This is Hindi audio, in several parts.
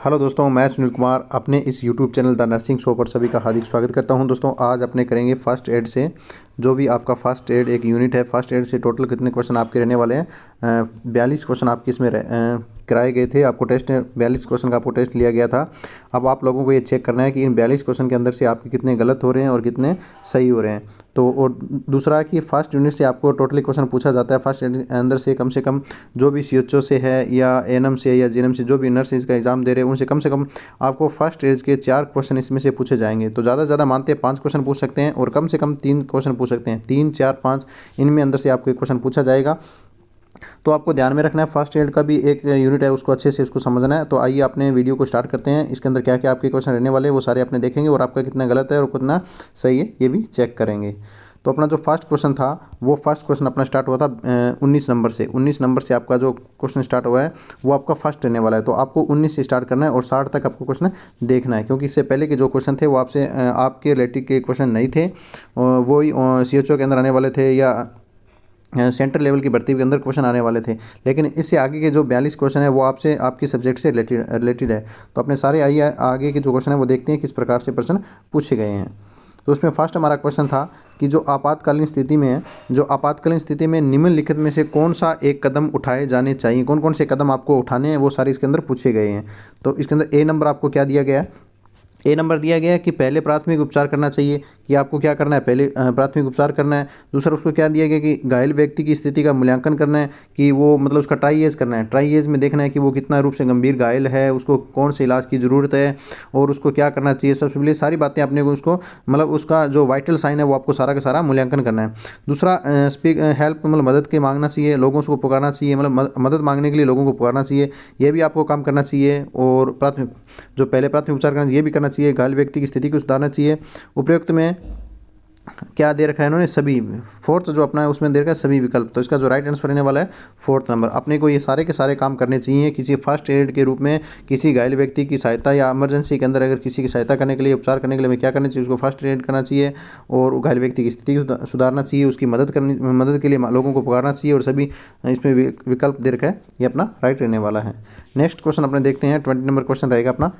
हेलो दोस्तों, मैं सुनील कुमार अपने इस YouTube channel the nursing show पर सभी का हार्दिक स्वागत करता हूं। दोस्तों, आज अपने करेंगे फर्स्ट एड से जो भी आपका फर्स्ट एड एक यूनिट है। फर्स्ट एड से टोटल कितने क्वेश्चन आपके रहने वाले हैं? 42 क्वेश्चन आपके इसमें कराए गए थे। आपको टेस्ट 42 क्वेश्चन का आपको टेस्ट लिया गया था। अब आप लोगों को ये चेक करना है कि इन 42 क्वेश्चन के अंदर से आपके कितने गलत हो रहे हैं और कितने सही हो रहे हैं। तो और दूसरा कि फर्स्ट यूनिट से आपको टोटली क्वेश्चन पूछा जाता है। फर्स्ट अंदर से कम जो भी सीएचओ से है या एएनएम से या जीएनएम से जो भी नर्स का एग्जाम दे रहे हैं उनसे कम आपको फर्स्ट एज के 4 क्वेश्चन इसमें से पूछे जाएंगे। तो ज़्यादा से ज़्यादा मानते हैं 5 क्वेश्चन पूछ सकते हैं और कम से कम 3 क्वेश्चन पूछ सकते हैं। 3, 4, 5 इनमें अंदर से आपको एक क्वेश्चन पूछा जाएगा। तो आपको ध्यान में रखना है, फर्स्ट एड का भी एक यूनिट है, उसको अच्छे से उसको समझना है। तो आइए अपने वीडियो को स्टार्ट करते हैं। इसके अंदर क्या क्या आपके क्वेश्चन रहने वाले हैं वो सारे आपने देखेंगे और आपका कितना गलत है और कितना सही है ये भी चेक करेंगे। तो अपना जो फर्स्ट क्वेश्चन था वो फर्स्ट क्वेश्चन अपना स्टार्ट हुआ था 19 नंबर से। 19 नंबर से आपका जो क्वेश्चन स्टार्ट हुआ है वो आपका फर्स्ट रहने वाला है। तो आपको 19 से स्टार्ट करना है और 60 तक आपको क्वेश्चन देखना है, क्योंकि इससे पहले के जो क्वेश्चन थे वो आपसे आपके रिलेटेड के क्वेश्चन नहीं थे। वो ही सीएचओ के अंदर आने वाले थे या सेंट्रल लेवल की भर्ती के अंदर क्वेश्चन आने वाले थे। लेकिन इससे आगे के जो 42 क्वेश्चन है वो आपसे आपकी सब्जेक्ट से रिलेटेड है। तो अपने सारे आइए आगे के जो क्वेश्चन है वो देखते हैं किस प्रकार से प्रश्न पूछे गए हैं। तो उसमें फर्स्ट हमारा क्वेश्चन था कि जो आपातकालीन स्थिति में है, जो आपातकालीन स्थिति में निम्नलिखित में से कौन सा एक कदम उठाए जाने चाहिए, कौन कौन से कदम आपको उठाने हैं वो सारे इसके अंदर पूछे गए हैं। तो इसके अंदर ए नंबर आपको क्या दिया गया है? ए नंबर दिया गया है कि पहले प्राथमिक उपचार करना चाहिए, कि आपको क्या करना है, पहले प्राथमिक उपचार करना है। दूसरा उसको क्या दिया गया कि घायल व्यक्ति की स्थिति का मूल्यांकन करना है, कि वो मतलब उसका ट्राई करना है। ट्राई में देखना है कि वो कितना रूप से गंभीर घायल है, उसको कौन से इलाज की ज़रूरत है और उसको क्या करना चाहिए। सबसे पहले सारी बातें अपने को उसको मतलब उसका जो वाइटल साइन है वो आपको सारा का सारा मूल्यांकन करना है। दूसरा स्पीक हेल्प मतलब मदद के मांगना चाहिए, लोगों को पुकारना चाहिए, मतलब मदद मांगने के लिए लोगों को पुकारना चाहिए, ये भी आपको काम करना चाहिए। और प्राथमिक जो पहले प्राथमिक उपचार करना ये भी करना चाहिए, घायल व्यक्ति की स्थिति को सुधारना चाहिए। उपयुक्त में क्या दे रखा है इन्होंने? सभी। फोर्थ जो अपना है उसमें दे रखा है सभी विकल्प। तो इसका जो राइट आंसर रहने वाला है फोर्थ नंबर। अपने को ये सारे के सारे काम करने चाहिए किसी फर्स्ट एड के रूप में। किसी घायल व्यक्ति की सहायता या इमरजेंसी के अंदर अगर किसी की सहायता करने के लिए, उपचार करने के लिए हमें क्या करना चाहिए, उसको फर्स्ट एड करना चाहिए और घायल व्यक्ति की स्थिति को सुधारना चाहिए, उसकी मदद के लिए लोगों को पुकारना चाहिए और सभी इसमें विकल्प दे रखा है। ये अपना राइट रहने वाला है। नेक्स्ट क्वेश्चन अपने देखते हैं। 20 नंबर क्वेश्चन रहेगा अपना,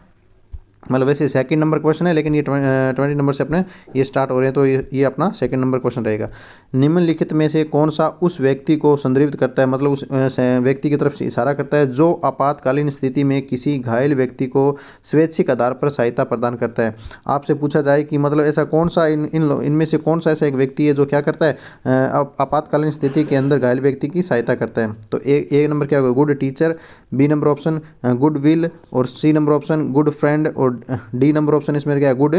मतलब वैसे सेकंड नंबर क्वेश्चन है लेकिन ये 20 नंबर से अपने ये स्टार्ट हो रहे हैं। तो ये अपना सेकंड नंबर क्वेश्चन रहेगा। निम्नलिखित में से कौन सा उस व्यक्ति को संदर्भित करता है, मतलब उस व्यक्ति की तरफ से इशारा करता है जो आपातकालीन स्थिति में किसी घायल व्यक्ति को स्वैच्छिक आधार पर सहायता प्रदान करता है। आपसे पूछा जाए कि मतलब ऐसा कौन सा इनमें से कौन सा ऐसा एक व्यक्ति है जो क्या करता है, आपातकालीन स्थिति के अंदर घायल व्यक्ति की सहायता करता है। तो ए नंबर क्या होगा? Good teacher. B number option good will और C number option good friend और डी नंबर ऑप्शन इसमें क्या है? Good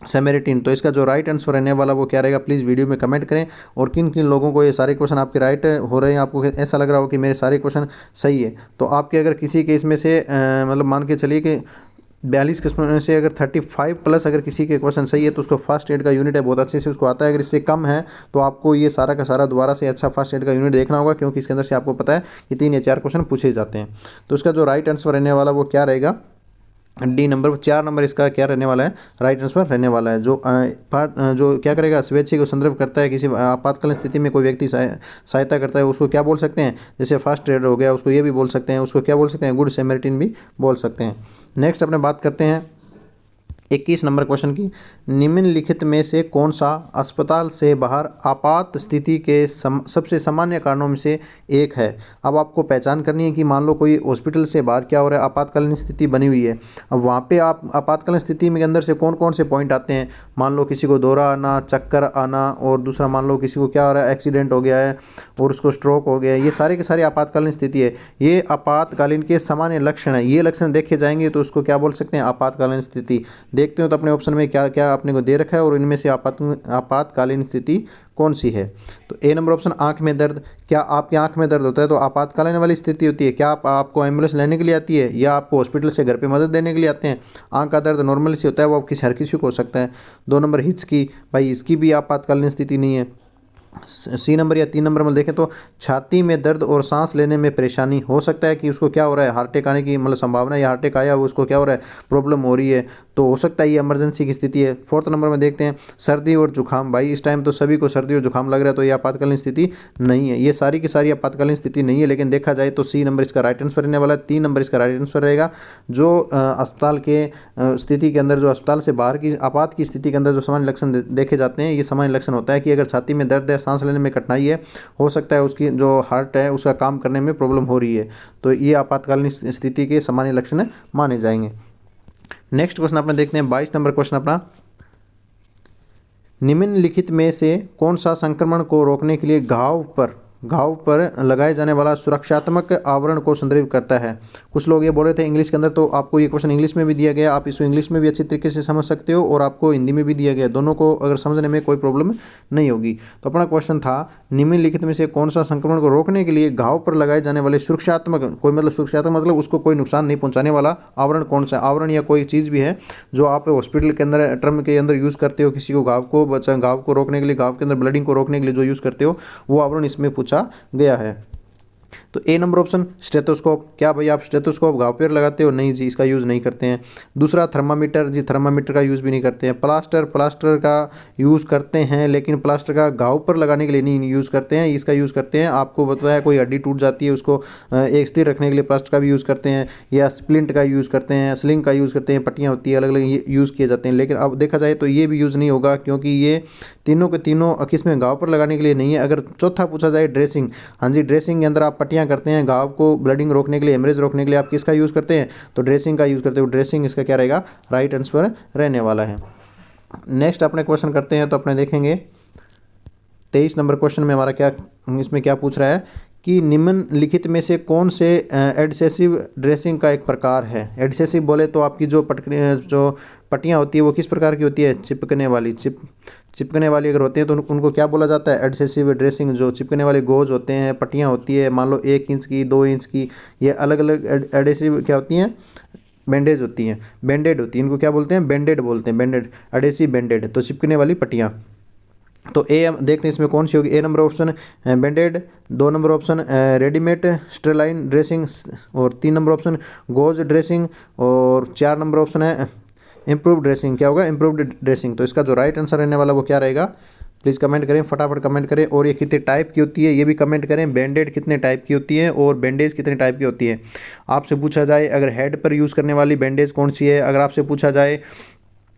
Samaritan. तो इसका जो राइट आंसर रहने वाला वो क्या रहेगा? प्लीज़ वीडियो में कमेंट करें और किन किन लोगों को ये सारे क्वेश्चन आपके राइट हो रहे हैं, आपको ऐसा लग रहा हो कि मेरे सारे क्वेश्चन सही है। तो आपके अगर किसी के इसमें से मतलब मान के चलिए कि 42 क्वेश्चन से अगर 35 प्लस अगर किसी के क्वेश्चन सही है तो उसको फर्स्ट एड का यूनिट है बहुत अच्छे से उसको आता है। अगर इससे कम है तो आपको ये सारा का सारा दोबारा से अच्छा फर्स्ट एड का यूनिट देखना होगा, क्योंकि इसके अंदर से आपको पता है कि 3 या 4 क्वेश्चन पूछे जाते हैं। तो इसका जो राइट आंसर रहने वाला वो क्या रहेगा? D number. 4 नंबर इसका क्या रहने वाला है? राइट आंसर रहने वाला है। जो जो क्या करेगा? स्वेच्छा को संदर्भ करता है, किसी आपातकालीन स्थिति में कोई व्यक्ति सहायता करता है उसको क्या बोल सकते हैं? जैसे फर्स्ट एड हो गया उसको ये भी बोल सकते हैं, उसको क्या बोल सकते हैं? गुड सैमरिटन भी बोल सकते हैं। नेक्स्ट अपने बात करते हैं 21 नंबर क्वेश्चन की। निम्नलिखित में से कौन सा अस्पताल से बाहर आपात स्थिति के सबसे सामान्य कारणों में से एक है? अब आपको पहचान करनी है कि मान लो कोई हॉस्पिटल से बाहर क्या हो रहा है, आपातकालीन स्थिति बनी हुई है। अब वहाँ पे आप आपातकालीन स्थिति में अंदर से कौन कौन से पॉइंट आते हैं? मान लो किसी को दौरा आना, चक्कर आना, और दूसरा मान लो किसी को क्या हो रहा है, एक्सीडेंट हो गया है और उसको स्ट्रोक हो गया है। ये सारे के सारे आपातकालीन स्थिति है। ये आपातकालीन के सामान्य लक्षण है। ये लक्षण देखे जाएंगे तो उसको क्या बोल सकते हैं? आपातकालीन स्थिति। देखते हो तो अपने ऑप्शन में क्या क्या आपने को दे रखा है और इनमें से आपातकालीन स्थिति कौन सी है? तो ए नंबर ऑप्शन आंख में दर्द। क्या आपकी आंख में दर्द होता है तो आपातकालीन वाली स्थिति होती है? क्या आपको एम्बुलेंस लेने के लिए आती है या आपको हॉस्पिटल से घर पे मदद देने के लिए आते हैं? आंख का दर्द नॉर्मली से होता है, वो हर किसी को हो सकता है। 2 नंबर हिचकी। भाई इसकी भी आपातकालीन स्थिति नहीं है। सी नंबर या 3 नंबर में देखें तो छाती में दर्द और सांस लेने में परेशानी, हो सकता है कि उसको क्या हो रहा है, हार्ट अटैक आने की मतलब संभावना, या हार्ट अटैक आया उसको क्या हो रहा है, प्रॉब्लम हो रही है, तो हो सकता है ये इमरजेंसी की स्थिति है। 4th नंबर में देखते हैं सर्दी और जुकाम, भाई इस टाइम तो सभी को सर्दी और जुकाम लग रहा है, तो ये आपातकालीन स्थिति नहीं है, ये सारी की सारी आपातकालीन स्थिति नहीं है। लेकिन देखा जाए तो सी नंबर इसका राइट आंसर रहने वाला है, 3 नंबर इसका राइट आंसर रहेगा। जो अस्पताल के स्थिति के अंदर, जो अस्पताल से बाहर की आपात की स्थिति के अंदर जो सामान्य लक्षण देखे जाते हैं, ये सामान्य लक्षण होता है कि अगर छाती में दर्द है, सांस लेने में कठिनाई है, हो सकता है उसकी जो हार्ट है उसका काम करने में प्रॉब्लम हो रही है, तो ये आपातकालीन स्थिति के सामान्य लक्षण माने जाएंगे। नेक्स्ट क्वेश्चन अपने देखते हैं 22 नंबर क्वेश्चन अपना, निम्नलिखित में से कौन सा संक्रमण को रोकने के लिए घाव पर लगाए जाने वाला सुरक्षात्मक आवरण को संदर्भित करता है। कुछ लोग ये बोल रहे थे इंग्लिश के अंदर, तो आपको ये क्वेश्चन इंग्लिश में भी दिया गया, आप इसको इंग्लिश में भी अच्छी तरीके से समझ सकते हो और आपको हिंदी में भी दिया गया, दोनों को अगर समझने में कोई प्रॉब्लम नहीं होगी। तो अपना क्वेश्चन था निम्नलिखित में से कौन सा संक्रमण को रोकने के लिए घाव पर लगाए जाने वाले सुरक्षात्मक, कोई मतलब सुरक्षात्मक मतलब उसको कोई नुकसान नहीं पहुंचाने वाला आवरण कौन सा, आवरण या कोई चीज़ भी है जो आप हॉस्पिटल के अंदर टर्म के अंदर यूज़ करते हो, किसी को घाव को रोकने के लिए, घाव के अंदर ब्लीडिंग को रोकने के लिए जो यूज़ करते हो, वो आवरण इसमें पूछा गया है। तो ए नंबर ऑप्शन स्टेथोस्कोप, क्या भाई आप स्टेथोस्कोप घाव पर लगाते हो? नहीं जी, इसका यूज़ नहीं करते हैं। दूसरा थर्मामीटर, जी थर्मामीटर का यूज़ भी नहीं करते हैं। प्लास्टर का यूज़ करते हैं, लेकिन प्लास्टर का घाव पर लगाने के लिए नहीं यूज़ करते हैं, इसका यूज़ करते हैं, आपको बताया कोई हड्डी टूट जाती है उसको एक स्थिर रखने के लिए प्लास्टर का भी यूज़ करते हैं, या स्प्लिंट का यूज़ करते हैं, स्लिंग का यूज़ करते हैं, पट्टियाँ होती है अलग अलग यूज़ किए जाते हैं। लेकिन अब देखा जाए तो ये भी यूज़ नहीं होगा, क्योंकि ये तीनों के तीनों किस में घाव पर लगाने के लिए नहीं है। अगर चौथा पूछा जाए ड्रेसिंग, हाँ जी ड्रेसिंग के अंदर आप पट्टियाँ करते हैं, घाव को ब्लीडिंग रोकने के लिए, हेमरेज रोकने के लिए आप किसका यूज़ करते हैं? तो ड्रेसिंग का यूज़ करते हो। ड्रेसिंग इसका क्या रहेगा? राइट आंसर रहने वाला है। नेक्स्ट अपने क्वेश्चन करते हैं, तो अपने देखेंगे 23 नंबर क्वेश्चन में हमारा क्या, इसमें क्या पूछ रहा है कि निम्नलिखित में से कौन से एडहेसिव ड्रेसिंग का एक प्रकार है। एडहेसिव बोले तो आपकी जो पट्टियाँ होती है वो किस प्रकार की होती है? चिपकने वाली अगर होती है तो उनको क्या बोला जाता है? Adhesive dressing. जो चिपकने वाले गोज होते हैं, पट्टियाँ होती है, मान लो 1 इंच की, 2 इंच की, ये अलग अलग एडहेसिव क्या होती हैं? बैंडेज होती हैं, बैंडेड होती है, इनको क्या बोलते हैं? बैंडेड बोलते हैं, बैंडेड, एडहेसिव बैंडेड, तो चिपकने वाली पट्टियाँ। तो ए देखते हैं इसमें कौन सी होगी। A number option band-aid, 2 number option readymade sterile dressing, और 3 नंबर ऑप्शन गोज ड्रेसिंग, और 4 नंबर ऑप्शन है इम्प्रूव्ड ड्रेसिंग। क्या होगा? Improvised dressing. तो इसका जो राइट आंसर रहने वाला वो क्या रहेगा? प्लीज़ कमेंट करें, फटाफट कमेंट करें। और ये कितने टाइप की होती है ये भी कमेंट करें। बैंडेड कितने टाइप की होती है और बैंडेज कितने टाइप की होती है। आपसे पूछा जाए अगर हेड पर यूज़ करने वाली बैंडेज कौन सी है, अगर आपसे पूछा जाए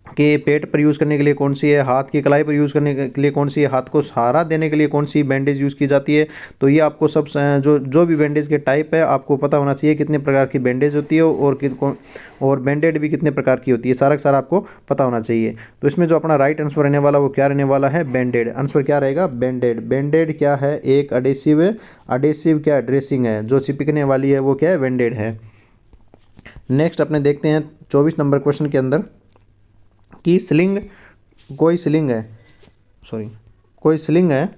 कि पेट पर यूज़ करने के लिए कौन सी है, हाथ की कलाई पर यूज़ करने के लिए कौन सी है, हाथ को सहारा देने के लिए कौन सी बैंडेज यूज़ की जाती है, तो ये आपको सब जो भी बैंडेज के टाइप है आपको पता होना चाहिए, कितने प्रकार की बैंडेज होती है और बैंडेड भी कितने प्रकार की होती है, सारा का सारा आपको पता होना चाहिए। तो इसमें जो अपना राइट आंसर रहने वाला वो क्या रहने वाला है? बैंडेड। आंसर क्या रहेगा? बैंडेड। बैंडेड क्या है? एक अडेसिव क्या ड्रेसिंग है, जो चिपकने वाली है वो क्या है? बैंडेड है। नेक्स्ट अपने देखते हैं 24 नंबर क्वेश्चन के अंदर कि कोई स्लिंग है,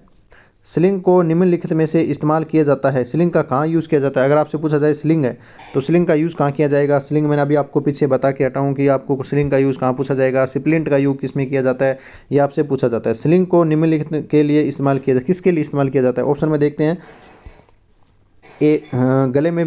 स्लिंग को निम्नलिखित में से इस्तेमाल किया जाता है। स्लिंग का कहाँ यूज़ किया जाता है? अगर आपसे पूछा जाए स्लिंग है तो स्लिंग का यूज़ कहाँ किया जाएगा? स्लिंग मैंने अभी आपको पीछे बता के हटा हूँ कि आपको स्लिंग का यूज़ कहाँ पूछा जाएगा। स्प्लिंट का यूज़ किस में किया जाता है, ये आपसे पूछा जाता है। स्लिंग को निम्नलिखित के लिए इस्तेमाल किया जाता है, किसके लिए इस्तेमाल किया जाता है? ऑप्शन में देखते हैं। गले में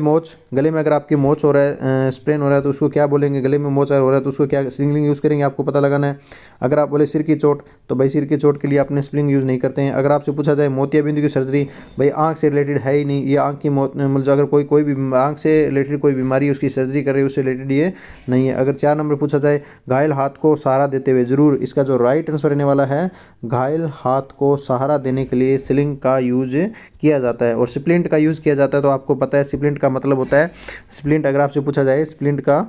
अगर आपकी मोच हो रहा है, स्प्रेन हो रहा है, तो उसको क्या बोलेंगे? गले में मोच हो रहा है तो उसको क्या स्प्रिंग यूज़ करेंगे, आपको पता लगाना है। अगर आप बोले सिर की चोट, तो भाई सिर की चोट के लिए आपने स्प्रिंग यूज़ नहीं करते हैं। अगर आपसे पूछा जाए मोतियाबिंद की सर्जरी, भाई आंख से रिलेटेड है ही नहीं, ये आंख की मतलब अगर कोई भी आंख से रिलेटेड कोई बीमारी उसकी सर्जरी कर रही है उससे रिलेटेड ये नहीं है। अगर 4 नंबर पूछा जाए घायल हाथ को सहारा देते हुए, ज़रूर इसका जो राइट आंसर रहने वाला है घायल हाथ को सहारा देने के लिए स्लिंग का यूज किया जाता है। और स्प्लिंट का यूज़ किया जाता है, तो आपको पता है स्प्लिंट का मतलब होता है, स्प्लिंट अगर आपसे पूछा जाए स्प्लिंट का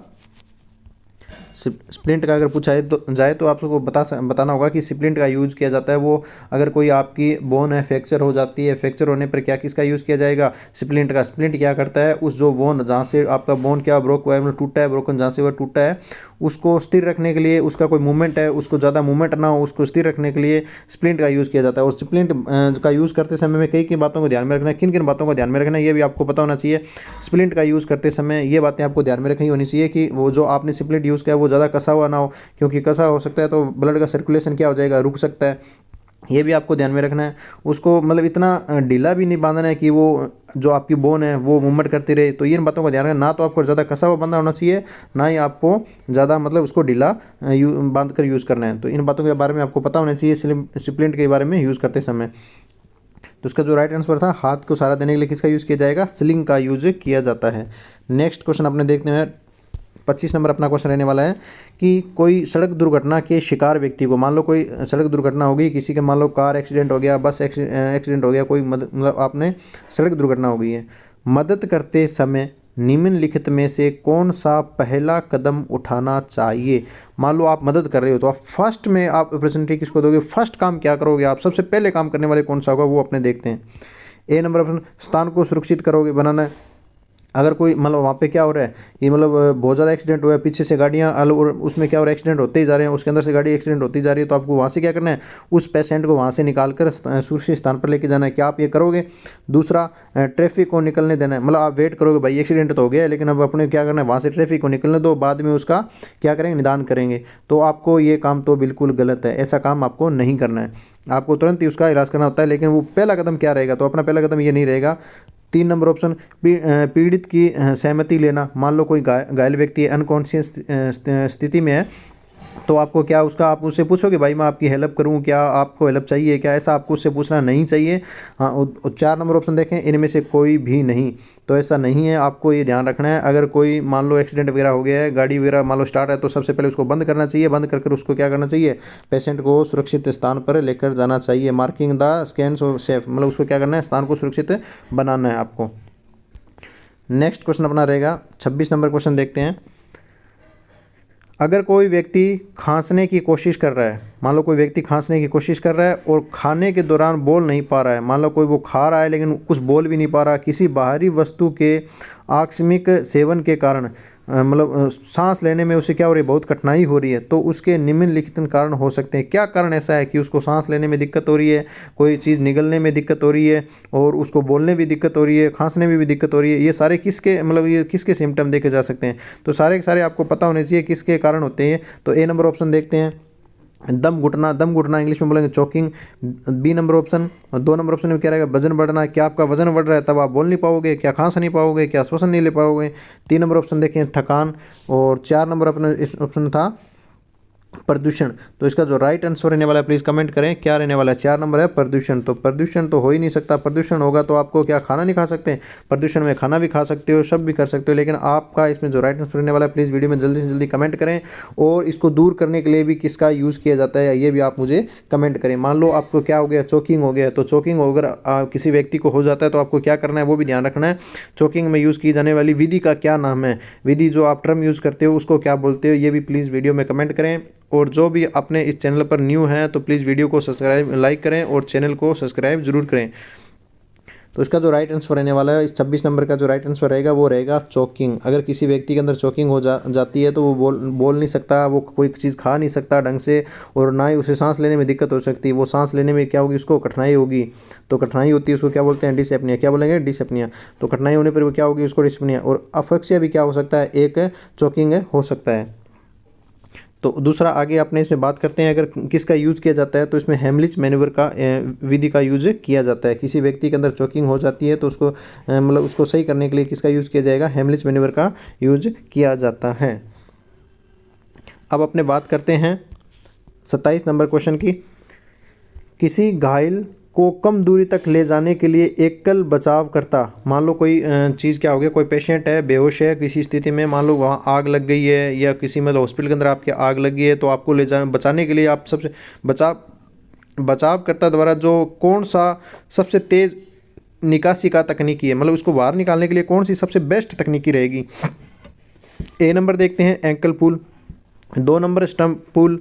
अगर पूछा जाए तो आपको बताना होगा कि स्प्लिंट का यूज़ किया जाता है वो अगर कोई आपकी बोन है फ्रैक्चर हो जाती है, फ्रैक्चर होने पर क्या किसका यूज़ किया जाएगा? स्प्लिंट का। स्प्लिंट क्या करता है? उस जो बोन जहाँ से आपका बोन क्या ब्रोक हुआ है, मतलब टूटा है, ब्रोकन जहाँ से वह टूटा है, उसको स्थिर रखने के लिए, उसका कोई मूवमेंट है उसको ज़्यादा मूवमेंट ना हो, उसको स्थिर रखने के लिए स्प्लिंट का यूज़ किया जाता है। और स्प्लिंट का यूज़ करते समय में कई बातों को ध्यान में रखना है। किन किन बातों को ध्यान में रखना है ये भी आपको पता होना चाहिए। स्प्लिंट का यूज़ करते समय ये बातें आपको ध्यान में रखनी होनी चाहिए कि वो जो आपने स्प्लिंट यूज़ किया वो ज़्यादा कसा हुआ ना हो, क्योंकि कसा हो सकता है तो ब्लड का सर्कुलेशन क्या हो जाएगा? रुक सकता है। ये भी आपको ध्यान में रखना है। उसको मतलब इतना ढीला भी नहीं बांधना है कि वो जो आपकी बोन है वो मूवमेंट करती रहे। तो इन बातों का ध्यान रखना, ना तो आपको ज़्यादा कसा हुआ बंधा होना चाहिए, ना ही आपको ज़्यादा मतलब उसको ढीला बांध कर यूज़ करना है। तो इन बातों के बारे में आपको पता होना चाहिए स्प्लिंट के बारे में यूज़ करते समय। तो इसका जो राइट आंसर था, हाथ को सहारा देने के लिए किसका यूज़ किया जाएगा, स्लिंग का यूज़ किया जाता है। नेक्स्ट क्वेश्चन अपने देखते हैं, 25 नंबर अपना क्वेश्चन रहने वाला है कि कोई सड़क दुर्घटना के शिकार व्यक्ति को, मान लो कोई सड़क दुर्घटना हो गई किसी के, मान लो कार एक्सीडेंट हो गया, बस एक्सीडेंट हो गया, कोई मतलब आपने सड़क दुर्घटना हो गई है, मदद करते समय निम्नलिखित में से कौन सा पहला कदम उठाना चाहिए। मान लो आप मदद कर रहे हो तो आप फर्स्ट में आप अपॉर्चुनिटी किसको दोगे, फर्स्ट काम क्या करोगे आप, सबसे पहले काम करने वाले कौन सा होगा वो अपने देखते हैं। ए नंबर ऑप्शन, स्थान को सुरक्षित करोगे बनाना है। अगर कोई मतलब वहाँ पे क्या हो रहा है, ये मतलब बहुत ज़्यादा एक्सीडेंट हुआ है, पीछे से गाड़ियाँ और उसमें क्या हो रहा है, एक्सीडेंट होते ही जा रहे हैं, उसके अंदर से गाड़ी एक्सीडेंट होती जा रही है, तो आपको वहाँ से क्या करना है, उस पेशेंट को वहाँ से निकाल कर सुरक्षित स्थान पर लेके जाना है। क्या आप ये करोगे। दूसरा, ट्रैफिक को निकलने देना है, मतलब आप वेट करोगे भाई एक्सीडेंट तो हो गया लेकिन अब अपने क्या करना है, वहाँ से ट्रैफिक को निकलने दो, बाद में उसका क्या करेंगे, निदान करेंगे। तो आपको ये काम तो बिल्कुल गलत है, ऐसा काम आपको नहीं करना है, आपको तुरंत ही उसका इलाज करना होता है। लेकिन वो पहला कदम क्या रहेगा, तो अपना पहला कदम ये नहीं रहेगा। 3 नंबर ऑप्शन, पीड़ित की सहमति लेना। मान लो कोई घायल व्यक्ति है, अनकॉन्शियस स्थिति में है, तो आपको क्या उसका, आप उससे पूछोगे भाई मैं आपकी हेल्प करूं क्या, आपको हेल्प चाहिए क्या, ऐसा आपको उससे पूछना नहीं चाहिए। हाँ, और 4 नंबर ऑप्शन देखें, इनमें से कोई भी नहीं, तो ऐसा नहीं है, आपको ये ध्यान रखना है। अगर कोई मान लो एक्सीडेंट वगैरह हो गया है, गाड़ी वगैरह मान लो स्टार्ट है, तो सबसे पहले उसको बंद करना चाहिए, बंद कर उसको क्या करना चाहिए, पेशेंट को सुरक्षित स्थान पर लेकर जाना चाहिए। Marking the scans of safe, मतलब उसको क्या करना है, स्थान को सुरक्षित बनाना है आपको। नेक्स्ट क्वेश्चन अपना रहेगा 26 नंबर क्वेश्चन देखते हैं। अगर कोई व्यक्ति खांसने की कोशिश कर रहा है, मान लो कोई व्यक्ति खांसने की कोशिश कर रहा है और खाने के दौरान बोल नहीं पा रहा है, मान लो कोई वो खा रहा है लेकिन कुछ बोल भी नहीं पा रहा, किसी बाहरी वस्तु के आकस्मिक सेवन के कारण मतलब सांस लेने में उसे क्या हो रही है, बहुत कठिनाई हो रही है, तो उसके निम्नलिखित कारण हो सकते हैं। क्या कारण ऐसा है कि उसको सांस लेने में दिक्कत हो रही है, कोई चीज़ निगलने में दिक्कत हो रही है, और उसको बोलने भी दिक्कत हो रही है, खांसने में भी दिक्कत हो रही है, ये सारे किसके मतलब ये किसके सिम्टम देखे जा सकते हैं। तो सारे के सारे आपको पता होने चाहिए किसके कारण होते हैं। तो ए नंबर ऑप्शन देखते हैं, दम घुटना, दम घुटना इंग्लिश में बोलेंगे choking. B number option, 2 number option में क्या रहेगा, वजन बढ़ना, क्या आपका वजन बढ़ रहा है तब आप बोल नहीं पाओगे, क्या खांस नहीं पाओगे, क्या श्वसन नहीं ले पाओगे। 3 नंबर ऑप्शन देखें, थकान। और 4 नंबर अपना इस ऑप्शन था प्रदूषण। तो इसका जो राइट आंसर रहने वाला है प्लीज़ कमेंट करें, क्या रहने वाला है। 4 नंबर है प्रदूषण। तो प्रदूषण तो हो ही नहीं सकता, प्रदूषण होगा तो आपको क्या खाना नहीं खा सकते, प्रदूषण में खाना भी खा सकते हो, सब भी कर सकते हो, लेकिन आपका इसमें जो राइट आंसर रहने वाला है प्लीज़ वीडियो में जल्दी से जल्दी कमेंट करें। और इसको दूर करने के लिए भी किसका यूज़ किया जाता है ये भी आप मुझे कमेंट करें। मान लो आपको क्या हो गया, चोकिंग हो गया, तो चोकिंग अगर किसी व्यक्ति को हो जाता है तो आपको क्या करना है वो भी ध्यान रखना है। चोकिंग में यूज़ की जाने वाली विधि का क्या नाम है, विधि जो आप टर्म यूज़ करते हो उसको क्या बोलते हो, ये भी प्लीज़ वीडियो में कमेंट करें। और जो भी अपने इस चैनल पर न्यू हैं तो प्लीज़ वीडियो को सब्सक्राइब लाइक करें और चैनल को सब्सक्राइब जरूर करें। तो इसका जो राइट आंसर रहने वाला है, इस 26 नंबर का जो राइट आंसर रहेगा वो रहेगा चोकिंग। अगर किसी व्यक्ति के अंदर चोकिंग हो जाती है तो वो बोल नहीं सकता, वो कोई चीज़ खा नहीं सकता ढंग से, और ना ही उसे सांस लेने में दिक्कत हो सकती है। वो सांस लेने में क्या होगी, उसको कठिनाई होगी। तो कठिनाई होती है उसको क्या बोलते हैं, डिसएपनिया। क्या बोलेंगे, डिसएपनिया। तो कठिनाई होने पर वो क्या होगी, उसको डिसएपनिया। और अफेक्सिया भी क्या हो सकता है, एक चोकिंग हो सकता है। तो दूसरा आगे अपने इसमें बात करते हैं, अगर किसका यूज़ किया जाता है तो इसमें हेमलिच मैन्यूवर का विधि का यूज़ किया जाता है। किसी व्यक्ति के अंदर चोकिंग हो जाती है तो उसको मतलब उसको सही करने के लिए किसका यूज़ किया जाएगा, हेमलिच मैन्यूवर का यूज़ किया जाता है। अब अपने बात करते हैं 27 नंबर क्वेश्चन की। किसी घायल को कम दूरी तक ले जाने के लिए एकल बचाव करता, मान लो कोई चीज़ क्या हो गया, कोई पेशेंट है बेहोश है किसी स्थिति में, मान लो वहाँ आग लग गई है या किसी मतलब हॉस्पिटल के अंदर आपके आग लगी है, तो आपको ले जाने बचाने के लिए आप सबसे बचावकर्ता द्वारा जो कौन सा सबसे तेज़ निकासी का तकनीकी है, मतलब उसको बाहर निकालने के लिए कौन सी सबसे बेस्ट तकनीकी रहेगी। ए नंबर देखते हैं एंकल पुल, 2 नंबर स्टम्प पुल,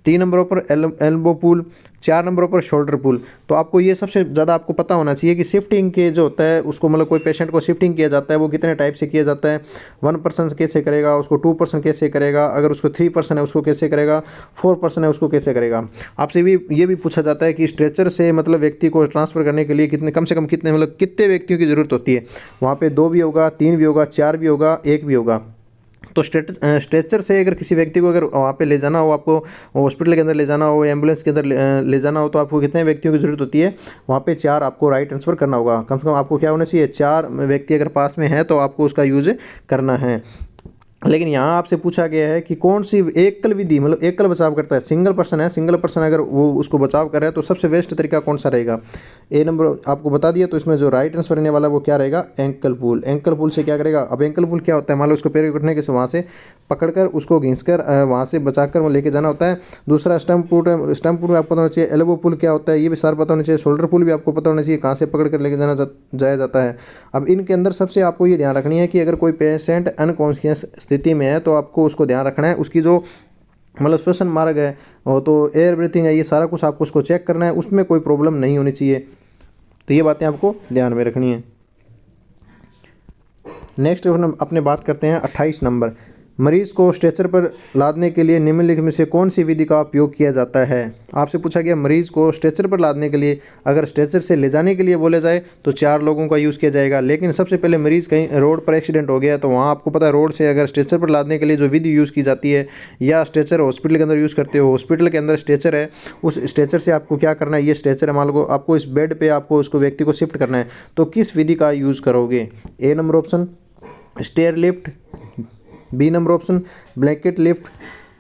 3 नंबर पर एल्बो पुल, 4 नंबर पर शोल्डर पुल। तो आपको ये सबसे ज़्यादा आपको पता होना चाहिए कि शिफ्टिंग के जो होता है उसको मतलब कोई पेशेंट को शिफ्टिंग किया जाता है वो कितने टाइप से किया जाता है। 1% कैसे करेगा, उसको 2% कैसे करेगा, अगर उसको 3% है उसको कैसे करेगा, 4% है उसको कैसे करेगा। आपसे भी ये भी पूछा जाता है कि स्ट्रेचर से मतलब व्यक्ति को ट्रांसफ़र करने के लिए कितने कम से कम कितने मतलब कितने व्यक्तियों की ज़रूरत होती है। वहाँ पर 2 भी होगा, 3 भी होगा, 4 भी होगा, 1 भी होगा। तो स्ट्रेचर से अगर किसी व्यक्ति को अगर वहाँ पे ले जाना हो, आपको हॉस्पिटल के अंदर ले जाना हो, एम्बुलेंस के अंदर ले जाना हो, तो आपको कितने व्यक्तियों की ज़रूरत होती है? वहाँ पे 4 आपको राइट ट्रांसफ़र करना होगा। कम से कम आपको क्या होना चाहिए? 4 व्यक्ति अगर पास में है तो आपको उसका यूज़ करना है। लेकिन यहाँ आपसे पूछा गया है कि कौन सी एकल विधि, मतलब एकल बचाव करता है, सिंगल पर्सन है, सिंगल पर्सन अगर वो उसको बचाव कर रहा है तो सबसे बेस्ट तरीका कौन सा रहेगा? ए नंबर आपको बता दिया। तो इसमें जो राइट आंसर रहने वाला वो क्या रहेगा? एंकल पुल। एंकल पुल से क्या करेगा? अब एंकल पुल क्या होता है? मान लो उसको पैर घुटने के से वहाँ से पकड़कर उसको घिसकर वहाँ से बचाकर वो लेके जाना होता है। दूसरा स्टम्प पुल है, स्टम्प पुल आपको पता होना चाहिए। एल्बो पुल क्या होता है ये भी सारा पता होना चाहिए। शोल्डर पुल भी आपको पता होना चाहिए कहाँ से पकड़ कर लेके जाया जाता है। अब इनके अंदर सबसे आपको ये ध्यान रखनी है कि अगर कोई पेशेंट अनकॉन्शियस स्थिति में है तो आपको उसको ध्यान रखना है, उसकी जो मतलब श्वसन मार्ग है वो तो एयर ब्रीथिंग है, ये सारा कुछ आपको उसको चेक करना है, उसमें कोई प्रॉब्लम नहीं होनी चाहिए। तो ये बातें आपको ध्यान में रखनी है। नेक्स्ट अपने बात करते हैं 28 नंबर। मरीज़ को स्ट्रेचर पर लादने के लिए निम्नलिखित में से कौन सी विधि का उपयोग किया जाता है? आपसे पूछा गया मरीज़ को स्ट्रेचर पर लादने के लिए, अगर स्ट्रेचर से ले जाने के लिए बोले जाए तो 4 लोगों का यूज़ किया जाएगा। लेकिन सबसे पहले मरीज़ कहीं रोड पर एक्सीडेंट हो गया तो वहाँ आपको पता है रोड से अगर स्ट्रेचर पर लादने के लिए जो विधि यूज़ की जाती है, या स्ट्रेचर हॉस्पिटल के अंदर यूज़ करते हो, हॉस्पिटल के अंदर स्ट्रेचर है, उस स्ट्रेचर से आपको क्या करना है? ये स्ट्रेचर है, मान लो आपको इस बेड पर आपको उसको व्यक्ति को शिफ्ट करना है, तो किस विधि का यूज़ करोगे? A number option stair lift, B number option blanket lift,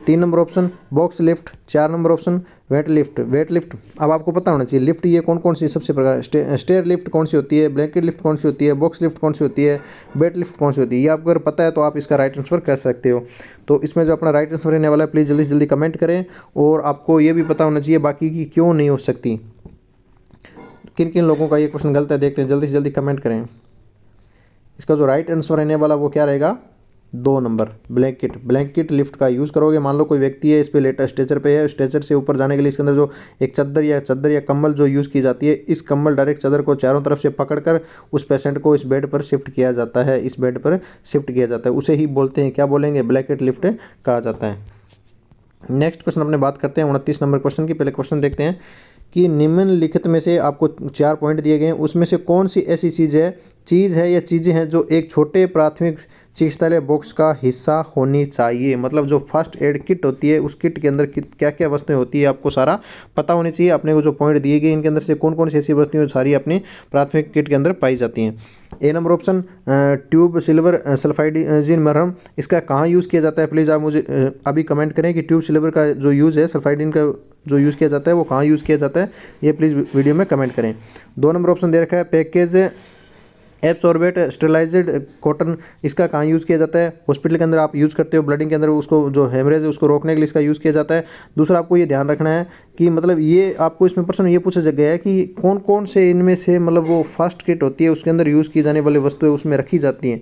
3 number option box lift, 4 number option weight lift. Weight lift अब आपको पता होना चाहिए लिफ्ट ये कौन कौन सी सबसे प्रकार, स्टेयर लिफ्ट कौन सी होती है, ब्लैंकेट लिफ्ट कौन सी होती है, बॉक्स लिफ्ट कौन सी होती है, वेट लिफ्ट कौन सी होती है। ये आपको अगर पता है तो आप इसका राइट आंसर कर सकते हो। तो इसमें जो अपना राइट आंसर रहने वाला है प्लीज़ जल्दी से जल्दी कमेंट करें। और आपको ये भी पता होना चाहिए बाकी की क्यों नहीं हो सकती, किन किन लोगों का ये क्वेश्चन गलत है, देखते हैं, जल्दी से जल्दी कमेंट करें। इसका जो राइट आंसर रहने वाला वो क्या रहेगा? 2 नंबर ब्लैंकेट। ब्लैंकेट लिफ्ट का यूज़ करोगे। मान लो कोई व्यक्ति है इस पे लेटा, स्ट्रेचर पे है, स्ट्रेचर से ऊपर जाने के लिए इसके अंदर जो एक चादर या कम्बल जो यूज़ की जाती है, इस कम्बल डायरेक्ट चादर को चारों तरफ से पकड़कर उस पेशेंट को इस बेड पर शिफ्ट किया जाता है, इस बेड पर शिफ्ट किया जाता है, उसे ही बोलते हैं, क्या बोलेंगे? ब्लैंकेट लिफ्ट कहा जाता है। नेक्स्ट क्वेश्चन अपने बात करते हैं 29 नंबर क्वेश्चन की। पहले क्वेश्चन देखते हैं कि निम्नलिखित में से आपको 4 पॉइंट दिए गए हैं, उसमें से कौन सी ऐसी चीज़ है या चीज़ें हैं जो एक छोटे प्राथमिक चिकित्सालय बॉक्स का हिस्सा होनी चाहिए? मतलब जो फर्स्ट एड किट होती है उस किट के अंदर क्या क्या वस्तुएं होती है आपको सारा पता होनी चाहिए। अपने को जो पॉइंट दिए गए इनके अंदर से कौन कौन सी ऐसी वस्तुएं सारी अपनी प्राथमिक किट के अंदर पाई जाती हैं। A number option tube silver सल्फाइडिन मरहम, इसका कहाँ यूज़ किया जाता है? प्लीज़ आप मुझे अभी कमेंट करें कि ट्यूब सिल्वर का जो यूज़ है, सल्फाइडिन का जो यूज़ किया जाता है वो कहाँ यूज़ किया जाता है, ये प्लीज़ वीडियो में कमेंट करें। 2 नंबर ऑप्शन दे रखा है पैकेज एब्सॉर्बेट स्टेलाइज्ड कॉटन, इसका कहाँ यूज़ किया जाता है? हॉस्पिटल के अंदर आप यूज़ करते हो, ब्लडिंग के अंदर उसको जो हेमरेज है उसको रोकने के लिए इसका यूज़ किया जाता है। दूसरा आपको ये ध्यान रखना है कि मतलब ये आपको इसमें प्रश्न ये पूछा गया है कि कौन कौन से इनमें से मतलब वो फर्स्ट किट होती है उसके अंदर यूज़ की जाने वाली वस्तुएं उसमें रखी जाती हैं।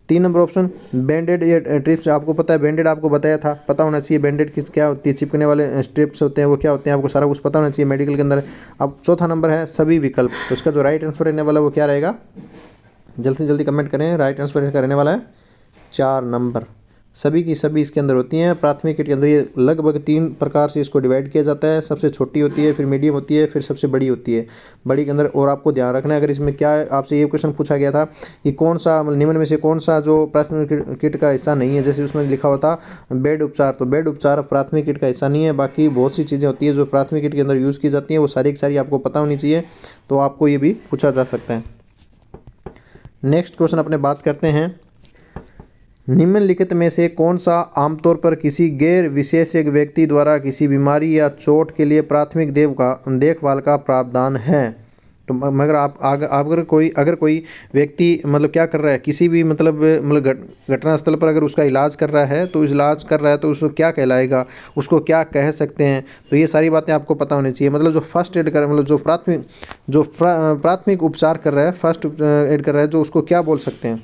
3 नंबर ऑप्शन बैंडेड या ट्रिप्स, आपको पता है बैंडेड आपको बताया था, पता होना चाहिए बैंडेड किस क्या होती है, चिपकने वाले स्ट्रिप्स होते हैं वो क्या होते हैं, आपको सारा कुछ पता होना चाहिए मेडिकल के अंदर। अब चौथा नंबर है सभी विकल्प, तो इसका जो राइट आंसर रहने वाला वो क्या रहेगा? जल्दी से जल्दी कमेंट करें। राइट आंसर इसका रहने वाला है 4 नंबर, सभी की सभी इसके अंदर होती हैं। प्राथमिक किट के अंदर ये लगभग 3 प्रकार से इसको डिवाइड किया जाता है, सबसे छोटी होती है, फिर मीडियम होती है, फिर सबसे बड़ी होती है। बड़ी के अंदर और आपको ध्यान रखना है, अगर इसमें क्या आपसे ये क्वेश्चन पूछा गया था कि कौन सा निम्न में से कौन सा जो प्राथमिक किट का हिस्सा नहीं है, जैसे उसमें लिखा हुआ था बेड उपचार, तो बेड उपचार प्राथमिक किट का हिस्सा नहीं है। बाकी बहुत सी चीज़ें होती है जो प्राथमिक किट के अंदर यूज़ की जाती हैं, वो सारी की सारी आपको पता होनी चाहिए, तो आपको ये भी पूछा जा सकता है। नेक्स्ट क्वेश्चन अपने बात करते हैं निम्नलिखित में से कौन सा आमतौर पर किसी गैर विशेषज्ञ व्यक्ति द्वारा किसी बीमारी या चोट के लिए प्राथमिक देखभाल का प्रावधान है? तो मगर आप अगर कोई व्यक्ति मतलब क्या कर रहा है, किसी भी मतलब घटनास्थल पर अगर उसका इलाज कर रहा है तो उसको क्या कहलाएगा, उसको क्या कह सकते हैं? तो ये सारी बातें आपको पता होनी चाहिए। मतलब जो फर्स्ट एड कर मतलब जो प्राथमिक उपचार कर रहा है, फर्स्ट एड कर रहा है, जो उसको क्या बोल सकते हैं?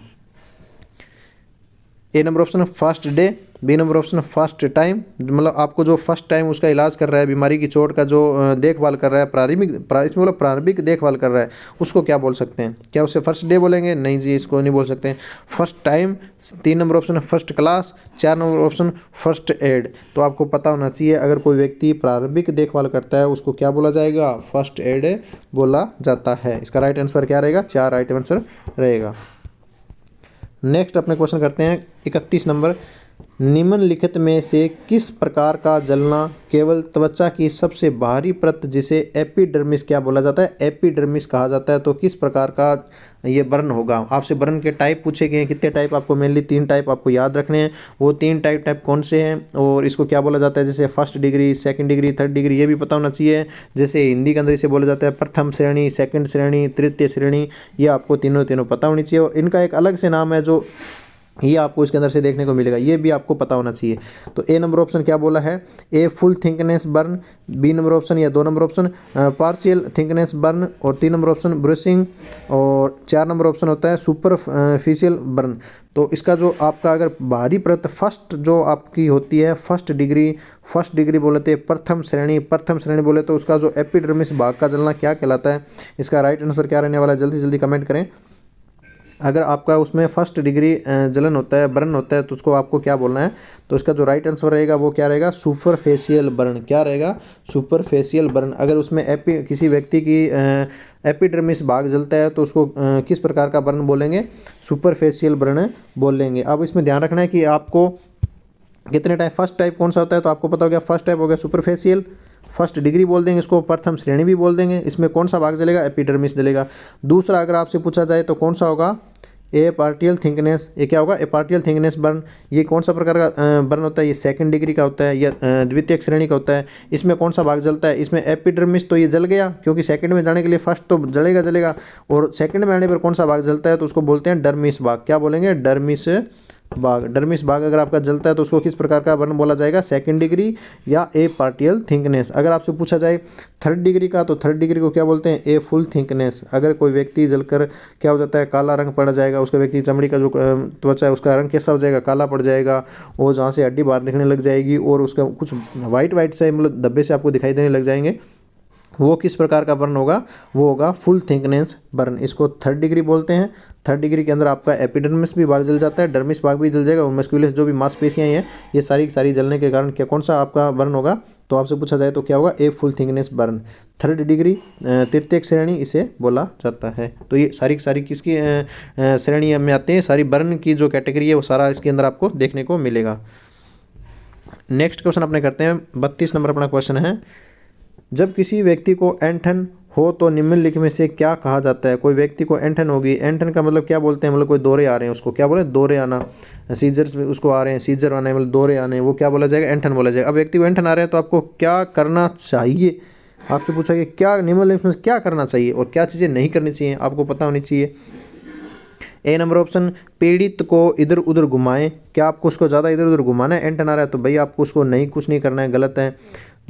A number option first day, B number option first time, मतलब आपको जो फर्स्ट टाइम उसका इलाज कर रहा है, बीमारी की चोट का जो देखभाल कर रहा है, प्रारंभिक देखभाल कर रहा है, उसको क्या बोल सकते हैं? क्या उसे फर्स्ट डे बोलेंगे? नहीं जी, इसको नहीं बोल सकते हैं। First time, 3 number option first class, 4 number option first aid. तो आपको पता होना चाहिए अगर कोई व्यक्ति प्रारंभिक देखभाल करता है उसको क्या बोला जाएगा? फर्स्ट एड बोला जाता है। इसका राइट आंसर क्या रहेगा? 4 राइट आंसर रहेगा। नेक्स्ट अपने क्वेश्चन करते हैं 31 नंबर। निम्नलिखित में से किस प्रकार का जलना केवल त्वचा की सबसे बाहरी परत जिसे एपिडर्मिस क्या बोला जाता है, एपिडर्मिस कहा जाता है। तो किस प्रकार का ये बर्न होगा। आपसे बर्न के टाइप पूछे गए हैं, कितने टाइप, आपको मेनली 3 टाइप आपको याद रखने हैं। वो 3 टाइप कौन से हैं और इसको क्या बोला जाता है, जैसे first degree, second degree, third degree, ये भी पता होना चाहिए। जैसे हिंदी के अंदर इसे बोला जाता है प्रथम श्रेणी, सेकंड श्रेणी, तृतीय श्रेणी, ये आपको तीनों पता होनी चाहिए। और इनका एक अलग से नाम है जो ये आपको इसके अंदर से देखने को मिलेगा, ये भी आपको पता होना चाहिए। तो ए नंबर ऑप्शन क्या बोला है, A full thickness burn, B number option या 2 number option partial thickness burn, और 3 नंबर ऑप्शन ब्रशिंग, और 4 नंबर ऑप्शन होता है सुपरफिशियल बर्न। तो इसका जो आपका अगर बाहरी परत फर्स्ट जो आपकी होती है फर्स्ट डिग्री बोलते हैं प्रथम श्रेणी बोले तो उसका जो एपिडर्मिस भाग का जलना क्या कहलाता है। इसका राइट आंसर क्या रहने वाला है, जल्दी जल्दी कमेंट करें। अगर आपका उसमें फर्स्ट डिग्री जलन होता है, बर्न होता है, तो उसको आपको क्या बोलना है। तो इसका जो राइट आंसर रहेगा वो क्या रहेगा, सुपरफेशियल बर्न। क्या रहेगा, सुपरफेशियल बर्न। अगर उसमें किसी व्यक्ति की एपिडर्मिस भाग जलता है तो उसको किस प्रकार का बर्न बोलेंगे, सुपरफेशियल बर्न बोलेंगे। अब इसमें ध्यान रखना है कि आपको कितने टाइप, फर्स्ट टाइप कौन सा होता है, तो आपको पता हो गया फर्स्ट टाइप हो गया सुपरफेशियल, फर्स्ट डिग्री बोल देंगे इसको, प्रथम श्रेणी भी बोल देंगे। इसमें कौन सा भाग जलेगा, एपिडर्मिस जलेगा। दूसरा अगर आपसे पूछा जाए तो कौन सा होगा, ए पार्टियल थिकनेस, ये क्या होगा, ए पार्टियल थिकनेस बर्न। ये कौन सा प्रकार का बर्न होता है, ये सेकंड डिग्री का होता है या द्वितीय श्रेणी का होता है। इसमें कौन सा भाग जलता है, इसमें एपिडर्मिस, तो ये जल गया क्योंकि सेकंड में जाने के लिए फर्स्ट तो जलेगा, और सेकंड में आने पर कौन सा भाग जलता है तो उसको बोलते हैं डर्मिस भाग। क्या बोलेंगे, डर्मिस भाग अगर आपका जलता है तो उसको किस प्रकार का बर्न बोला जाएगा, सेकंड डिग्री या ए पार्टियल थिकनेस। अगर आपसे पूछा जाए थर्ड डिग्री का, तो थर्ड डिग्री को क्या बोलते हैं, ए फुल थिकनेस। अगर कोई व्यक्ति जलकर क्या हो जाता है, काला रंग पड़ जाएगा, उसका व्यक्ति चमड़ी का जो त्वचा है उसका रंग कैसा हो जाएगा, काला पड़ जाएगा, और जहाँ से हड्डी बाहर निकलने लग जाएगी और उसका कुछ वाइट से मतलब धब्बे से आपको दिखाई देने लग जाएंगे, वो किस प्रकार का बर्न होगा, वो होगा फुल थिकनेस बर्न। इसको थर्ड डिग्री बोलते हैं। थर्ड डिग्री के अंदर आपका एपिडर्मिस भी भाग जल जाता है, डर्मिस भाग भी जल जाएगा, और मस्कुलस जो भी मांसपेशियां हैं ये सारी जलने के कारण क्या कौन सा आपका बर्न होगा। तो आपसे पूछा जाए तो क्या होगा, A full thickness burn. Third degree तृतीय श्रेणी इसे बोला जाता है। तो ये सारी किसकी श्रेणी में आते हैं, सारी बर्न की जो कैटेगरी है वो सारा इसके अंदर आपको देखने को मिलेगा। नेक्स्ट क्वेश्चन अपने करते हैं, 32 नंबर अपना क्वेश्चन है, जब किसी व्यक्ति को ऐंठन हो तो निम्नलिखित में से क्या कहा जाता है। कोई व्यक्ति को ऐंठन होगी, ऐंठन का मतलब क्या बोलते हैं, मतलब कोई दौरे आ रहे हैं उसको क्या बोले, दौरे आना, सीजर्स उसको आ रहे हैं, सीजर आने मतलब दौरे आने, वो क्या बोला जाएगा, ऐंठन बोला जाएगा। अब व्यक्ति को ऐंठन आ रहे हैं तो आपको क्या करना चाहिए, आपसे पूछा कि क्या निम्नलिखित में क्या करना चाहिए और क्या चीज़ें नहीं करनी चाहिए, आपको पता होनी चाहिए। ए नंबर ऑप्शन, पीड़ित को इधर उधर घुमाएं। क्या आपको उसको ज़्यादा इधर उधर घुमाना है, ऐंठन आ रहा है तो भाई आपको उसको कुछ नहीं करना है, गलत है।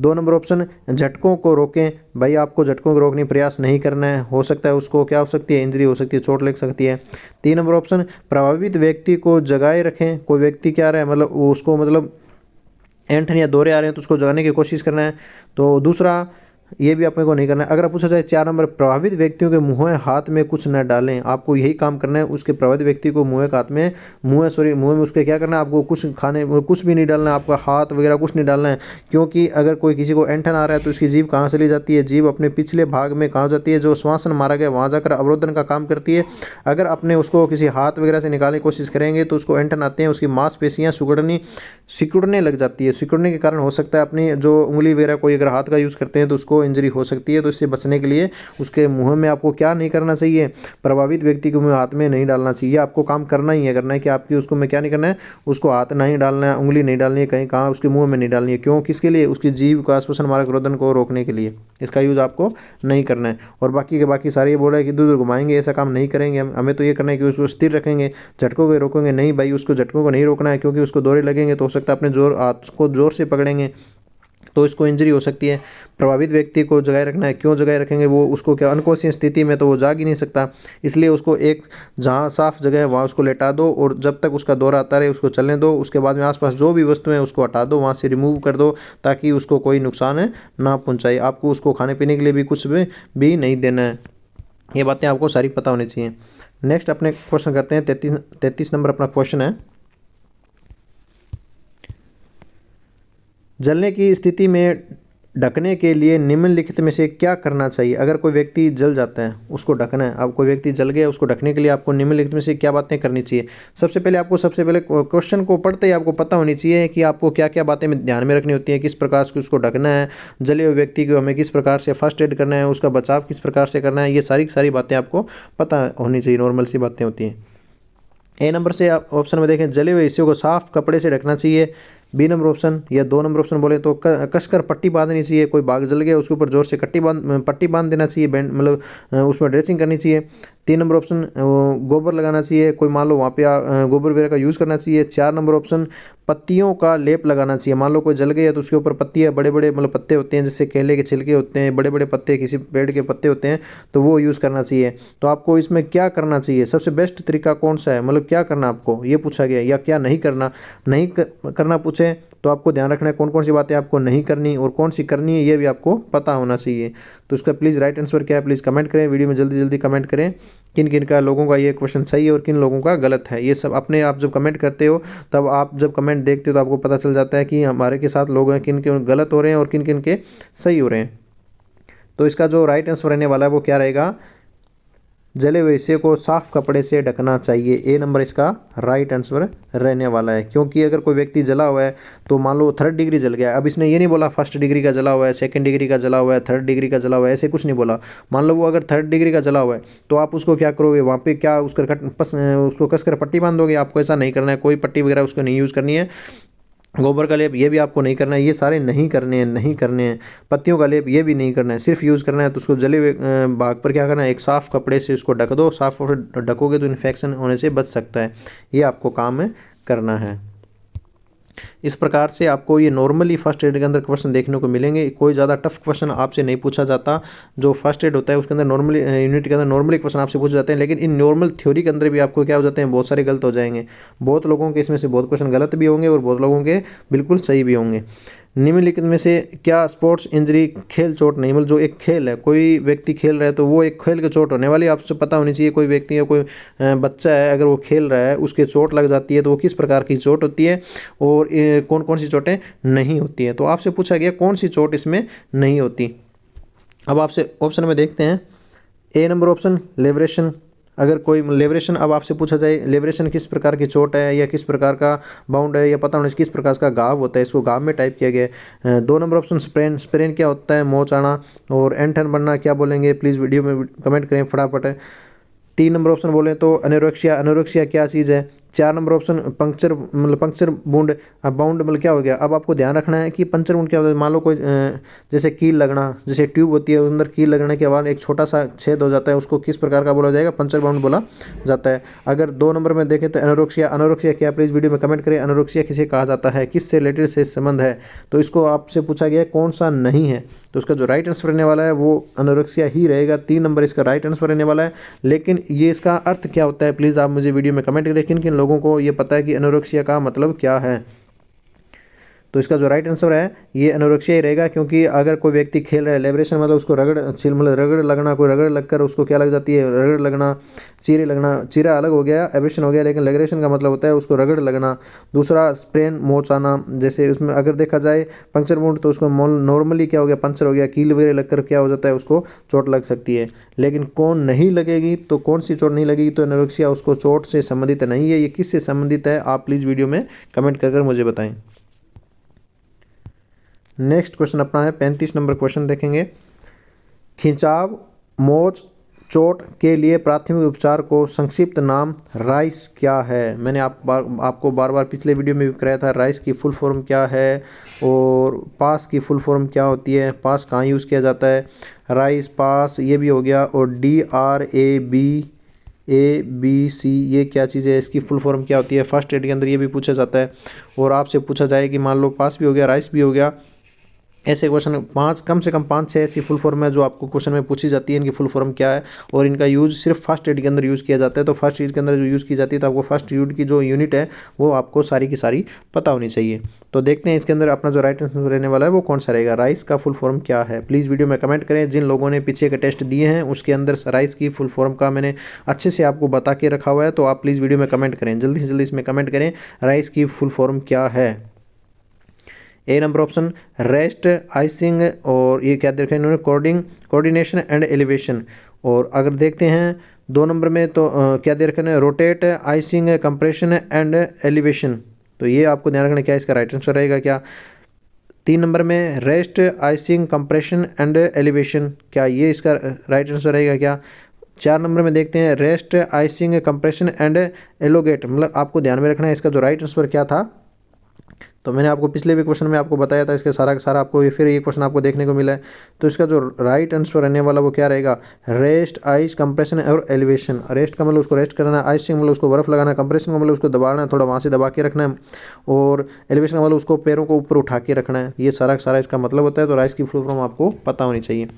2 नंबर ऑप्शन, झटकों को रोकें। भाई आपको झटकों को रोकने प्रयास नहीं करना है, हो सकता है उसको क्या हो सकती है, इंजरी हो सकती है, चोट लग सकती है। 3 नंबर ऑप्शन, प्रभावित व्यक्ति को जगाए रखें। कोई व्यक्ति क्या रहा है मतलब उसको मतलब ऐंठन या दौरे आ रहे हैं तो उसको जगाने की कोशिश करना है। तो दूसरा ये भी अपने को नहीं करना है। अगर पूछा जाए 4 नंबर, प्रभावित व्यक्तियों के मुँह हाथ में कुछ न डालें। आपको यही काम करना है, उसके प्रभावित व्यक्ति को मुँह में उसके क्या करना है, आपको कुछ भी नहीं डालना है, आपका हाथ वगैरह कुछ नहीं डालना है। क्योंकि अगर कोई किसी को ऐंठन आ रहा है तो उसकी जीभ कहाँ चली जाती है, जीभ अपने पिछले भाग में कहाँ जाती है, जो श्वासन मारा गया वहाँ जाकर अवरोधन का काम करती है। अगर अपने उसको किसी हाथ वगैरह से निकालने की कोशिश करेंगे तो उसको ऐंठन आते हैं, उसकी मांसपेशियाँ सिकुड़ने लग जाती है। सिकुड़ने के कारण हो सकता है अपनी जो उंगली वगैरह कोई अगर हाथ का यूज़ करते हैं तो उसको इंजरी हो सकती है। तो इससे बचने के लिए उसके मुंह में आपको क्या नहीं करना चाहिए, प्रभावित व्यक्ति को मुंह हाथ में नहीं डालना चाहिए। आपको काम करना है कि आपकी उसको में क्या नहीं करना है, उसको हाथ नहीं डालना है, उंगली नहीं डालनी है, कहीं कहाँ उसके मुंह में नहीं डालनी है। क्यों, किसके लिए, उसकी जीभ का श्वसन मार्ग रोधन को रोकने के लिए इसका यूज़ आपको नहीं करना है। और बाकी सारे ये बोल रहा है कि दूर घुमाएंगे, ऐसा काम नहीं करेंगे हमें तो ये करना है कि उसको स्थिर रखेंगे, झटकों को रोकेंगे नहीं। भाई उसको झटकों को नहीं रोकना है क्योंकि उसको दौरे लगेंगे तो हो सकता है अपने हाथ को जोर से पकड़ेंगे तो इसको इंजरी हो सकती है। प्रभावित व्यक्ति को जगाए रखना है, क्यों जगाए रखेंगे, वो उसको क्या अनकॉन्शियस स्थिति में तो वो जाग ही नहीं सकता, इसलिए उसको एक जहाँ साफ जगह है वहाँ उसको लेटा दो और जब तक उसका दौरा आता रहे उसको चलने दो। उसके बाद में आसपास जो भी वस्तुएं हैं उसको हटा दो, वहाँ से रिमूव कर दो ताकि उसको कोई नुकसान ना पहुँचाए। आपको उसको खाने पीने के लिए भी कुछ भी नहीं देना है। ये बातें आपको सारी पता होनी चाहिए। नेक्स्ट अपने क्वेश्चन करते हैं, 33 नंबर अपना क्वेश्चन है, जलने की स्थिति में ढकने के लिए निम्नलिखित में से क्या करना चाहिए। अगर कोई व्यक्ति जल जाता है उसको ढकना है, अब कोई व्यक्ति जल गया उसको ढकने के लिए आपको निम्नलिखित में से क्या बातें करनी चाहिए। सबसे पहले क्वेश्चन को पढ़ते ही आपको पता होनी चाहिए कि आपको क्या क्या बातें ध्यान में रखनी होती हैं, किस प्रकार से उसको ढकना है, जले हुए व्यक्ति को हमें किस प्रकार से फर्स्ट एड करना है, उसका बचाव किस प्रकार से करना है, ये सारी बातें आपको पता होनी चाहिए, नॉर्मल सी बातें होती हैं। ए नंबर से आप ऑप्शन में देखें, जले हुए हिस्से को साफ कपड़े से ढकना चाहिए। बी नंबर ऑप्शन या 2 नंबर ऑप्शन बोले तो कसकर पट्टी बांधनी चाहिए। कोई बाग जल गया उसके ऊपर जोर से पट्टी बांध देना चाहिए, बैंड मतलब उसमें ड्रेसिंग करनी चाहिए। 3 नंबर ऑप्शन गोबर लगाना चाहिए, कोई मान लो वहाँ पे गोबर वगैरह का यूज़ करना चाहिए। 4 नंबर ऑप्शन पत्तियों का लेप लगाना चाहिए, मान लो कोई जल गया तो उसके ऊपर पत्तियाँ बड़े बड़े मतलब पत्ते होते हैं, जैसे केले के छिलके होते हैं, बड़े बड़े पत्ते किसी पेड़ के पत्ते होते हैं, तो वो यूज़ करना चाहिए। तो आपको इसमें क्या करना चाहिए, सबसे बेस्ट तरीका कौन सा है, मतलब क्या करना आपको ये पूछा गया, या क्या नहीं करना। नहीं करना पूछे तो आपको ध्यान रखना है कौन कौन सी बातें आपको नहीं करनी और कौन सी करनी है, ये भी आपको पता होना चाहिए। तो इसका प्लीज़ राइट आंसर क्या है प्लीज़ कमेंट करें, वीडियो में जल्दी जल्दी कमेंट करें किन किन का लोगों का ये क्वेश्चन सही है और किन लोगों का गलत है। ये सब अपने आप जब कमेंट करते हो तब आप जब कमेंट देखते हो तो आपको पता चल जाता है कि हमारे के साथ लोग हैं किन किन गलत हो रहे हैं और किन किन के सही हो रहे हैं। तो इसका जो राइट आंसर रहने वाला है वो क्या रहेगा, जले हुए हिस्से को साफ कपड़े से ढकना चाहिए। ए नंबर इसका राइट आंसर रहने वाला है, क्योंकि अगर कोई व्यक्ति जला हुआ है तो मान लो 3rd डिग्री जल गया, अब इसने ये नहीं बोला 1st डिग्री का जला हुआ है, 2nd डिग्री का जला हुआ है, 3rd डिग्री का जला हुआ है, ऐसे कुछ नहीं बोला। मान लो वो अगर 3rd डिग्री का जला हुआ है तो आप उसको क्या करोगे, वहाँ पे क्या उसको कसकर पट्टी बांध दोगे। आपको ऐसा नहीं करना है, कोई पट्टी वगैरह उसको नहीं यूज़ करनी है। गोबर का लेप ये भी आपको नहीं करना है, ये सारे नहीं करने हैं। पत्तियों का लेप ये भी नहीं करना है, सिर्फ यूज़ करना है तो उसको जले हुए भाग पर क्या करना है, एक साफ़ कपड़े से उसको ढक दो। साफ़ कपड़े ढकोगे तो इन्फेक्शन होने से बच सकता है, ये आपको काम करना है। इस प्रकार से आपको ये नॉर्मली फर्स्ट एड के अंदर क्वेश्चन देखने को मिलेंगे, कोई ज़्यादा टफ क्वेश्चन आपसे नहीं पूछा जाता। जो फर्स्ट एड होता है उसके अंदर नॉर्मली यूनिट के अंदर नॉर्मली क्वेश्चन आपसे पूछे जाते हैं, लेकिन इन नॉर्मल थ्योरी के अंदर भी आपको क्या हो जाते हैं, बहुत सारे गलत हो जाएंगे। बहुत लोगों के इसमें से बहुत क्वेश्चन गलत भी होंगे और बहुत लोगों के बिल्कुल सही भी होंगे। निम्नलिखित में से क्या स्पोर्ट्स इंजरी खेल चोट नहीं, मतलब जो एक खेल है, कोई व्यक्ति खेल रहा है तो वो एक खेल की चोट होने वाली आपसे पता होनी चाहिए। कोई व्यक्ति या कोई बच्चा है अगर वो खेल रहा है उसके चोट लग जाती है तो वो किस प्रकार की चोट होती है और कौन कौन सी चोटें नहीं होती हैं। तो आपसे पूछा गया कौन सी चोट इसमें नहीं होती। अब आपसे ऑप्शन में देखते हैं, ए नंबर ऑप्शन लेब्रेशन। अगर कोई लेब्रेशन, अब आपसे पूछा जाए लेब्रेशन किस प्रकार की चोट है या किस प्रकार का बाउंड है या पता होना किस प्रकार का घाव होता है, इसको घाव में टाइप किया गया है। 2 नंबर ऑप्शन स्प्रेन। स्प्रेन क्या होता है, मोच आना और एंटन बनना, क्या बोलेंगे प्लीज़ वीडियो में कमेंट करें फटाफट। 3 नंबर ऑप्शन बोले तो एनोरेक्सिया। एनोरेक्सिया क्या चीज़ है। 4 नंबर ऑप्शन पंक्चर, मतलब पंक्चर वुंड। अब बाउंड मतलब क्या हो गया, अब आपको ध्यान रखना है कि पंक्चर वुंड क्या होता है। मान लो कोई जैसे कील लगना, जैसे ट्यूब होती है अंदर कील लगने के बाद एक छोटा सा छेद हो जाता है, उसको किस प्रकार का बोला जाएगा, पंक्चर बाउंड बोला जाता है। अगर 2 नंबर में देखें तो एनोरेक्सिया। एनोरेक्सिया क्या, प्लीज़ वीडियो में कमेंट करें, एनोरेक्सिया किसे कहा जाता है, किससे रिलेटेड से संबंध है। तो इसको आपसे पूछा गया कौन सा नहीं है, तो उसका जो राइट आंसर रहने वाला है वो एनोरेक्सिया ही रहेगा। 3 नंबर इसका राइट आंसर रहने वाला है। लेकिन ये इसका अर्थ क्या होता है प्लीज़ आप मुझे वीडियो में कमेंट करें, किन किन लोगों को ये पता है कि एनोरेक्सिया का मतलब क्या है। तो इसका जो राइट आंसर है ये एनोरेक्सिया ही रहेगा, क्योंकि अगर कोई व्यक्ति खेल रहा है, लेब्रेशन मतलब उसको मतलब रगड़ लगना, कोई रगड़ लगकर उसको क्या लग जाती है, रगड़ लगना, चीरे लगना। चीरा अलग हो गया, एब्रेशन हो गया, लेकिन लेग्रेशन का मतलब होता है उसको रगड़ लगना। दूसरा स्प्रेन, मोच आना, जैसे उसमें अगर देखा जाए पंक्चर वुंड तो उसको नॉर्मली क्या हो गया, पंक्चर हो गया, कील वगैरह लगकर क्या हो जाता है, उसको चोट लग सकती है। लेकिन कौन नहीं लगेगी, तो कौन सी चोट नहीं लगेगी, तो एनोरेक्सिया उसको चोट से संबंधित नहीं है। ये किससे संबंधित है आप प्लीज़ वीडियो में कमेंट कर मुझे बताएं। नेक्स्ट क्वेश्चन अपना है 35 नंबर क्वेश्चन देखेंगे। खिंचाव, मोच, चोट के लिए प्राथमिक उपचार को संक्षिप्त नाम राइस क्या है। मैंने आपको बार बार पिछले वीडियो में भी कराया था राइस की फुल फॉर्म क्या है और पास की फुल फॉर्म क्या होती है, पास कहाँ यूज़ किया जाता है, राइस, पास ये भी हो गया, और DRABABC ये क्या चीज़ है, इसकी फुल फॉर्म क्या होती है। फर्स्ट एड के अंदर ये भी पूछा जाता है। और आपसे पूछा जाए कि मान लो पास भी हो गया, राइस भी हो गया, ऐसे क्वेश्चन 5 कम से कम 5-6 ऐसी फुल फॉर्म है जो आपको क्वेश्चन में पूछी जाती है। इनकी फुल फॉर्म क्या है और इनका यूज़ सिर्फ फर्स्ट एड के अंदर यूज़ किया जाता है। तो फर्स्ट एड के अंदर जो यूज़ की जाती है तो आपको फर्स्ट एड की जो यूनिट है वो आपको सारी की सारी पता होनी चाहिए। तो देखते हैं इसके अंदर अपना जो राइट आंसर रहने वाला है वो कौन सा रहेगा। राइस का फुल फॉर्म क्या है, प्लीज़ वीडियो में कमेंट करें। जिन लोगों ने पीछे के टेस्ट दिए हैं उसके अंदर राइस की फुल फॉर्म का मैंने अच्छे से आपको बता के रखा हुआ है, तो आप प्लीज़ वीडियो में कमेंट करें, जल्दी से जल्दी इसमें कमेंट करें राइस की फुल फॉर्म क्या है। ए नंबर ऑप्शन रेस्ट, आइसिंग, और ये क्या देखा इन्होंने कोऑर्डिनेशन एंड एलिवेशन। और अगर देखते हैं 2 नंबर में तो क्या दे रखा है rotate, icing, compression and elevation. तो ये आपको ध्यान रखना क्या इसका राइट आंसर रहेगा क्या। 3 नंबर में rest, icing, compression and elevation, क्या ये इसका राइट आंसर रहेगा क्या। 4 नंबर में देखते हैं रेस्ट, आइसिंग, कंप्रेशन एंड एलोगेट। मतलब आपको ध्यान में रखना है इसका जो राइट आंसर क्या था। तो मैंने आपको पिछले भी क्वेश्चन में आपको बताया था, इसका सारा का सारा आपको फिर ये क्वेश्चन आपको देखने को मिला है। तो इसका जो राइट आंसर रहने वाला वो क्या रहेगा, रेस्ट, आइस, कंप्रेशन और एलिवेशन। रेस्ट का मतलब उसको रेस्ट करना है, आइसिंग मतलब उसको बर्फ लगाना है, कंप्रेशन का मतलब उसको दबाना है, थोड़ा वहाँ से दबा के रखना है, और एलिवेशन का मतलब उसको पैरों को ऊपर उठा के रखना है। ये सारा का सारा इसका मतलब होता है। तो राइस की फुल फॉर्म आपको पता होनी चाहिए।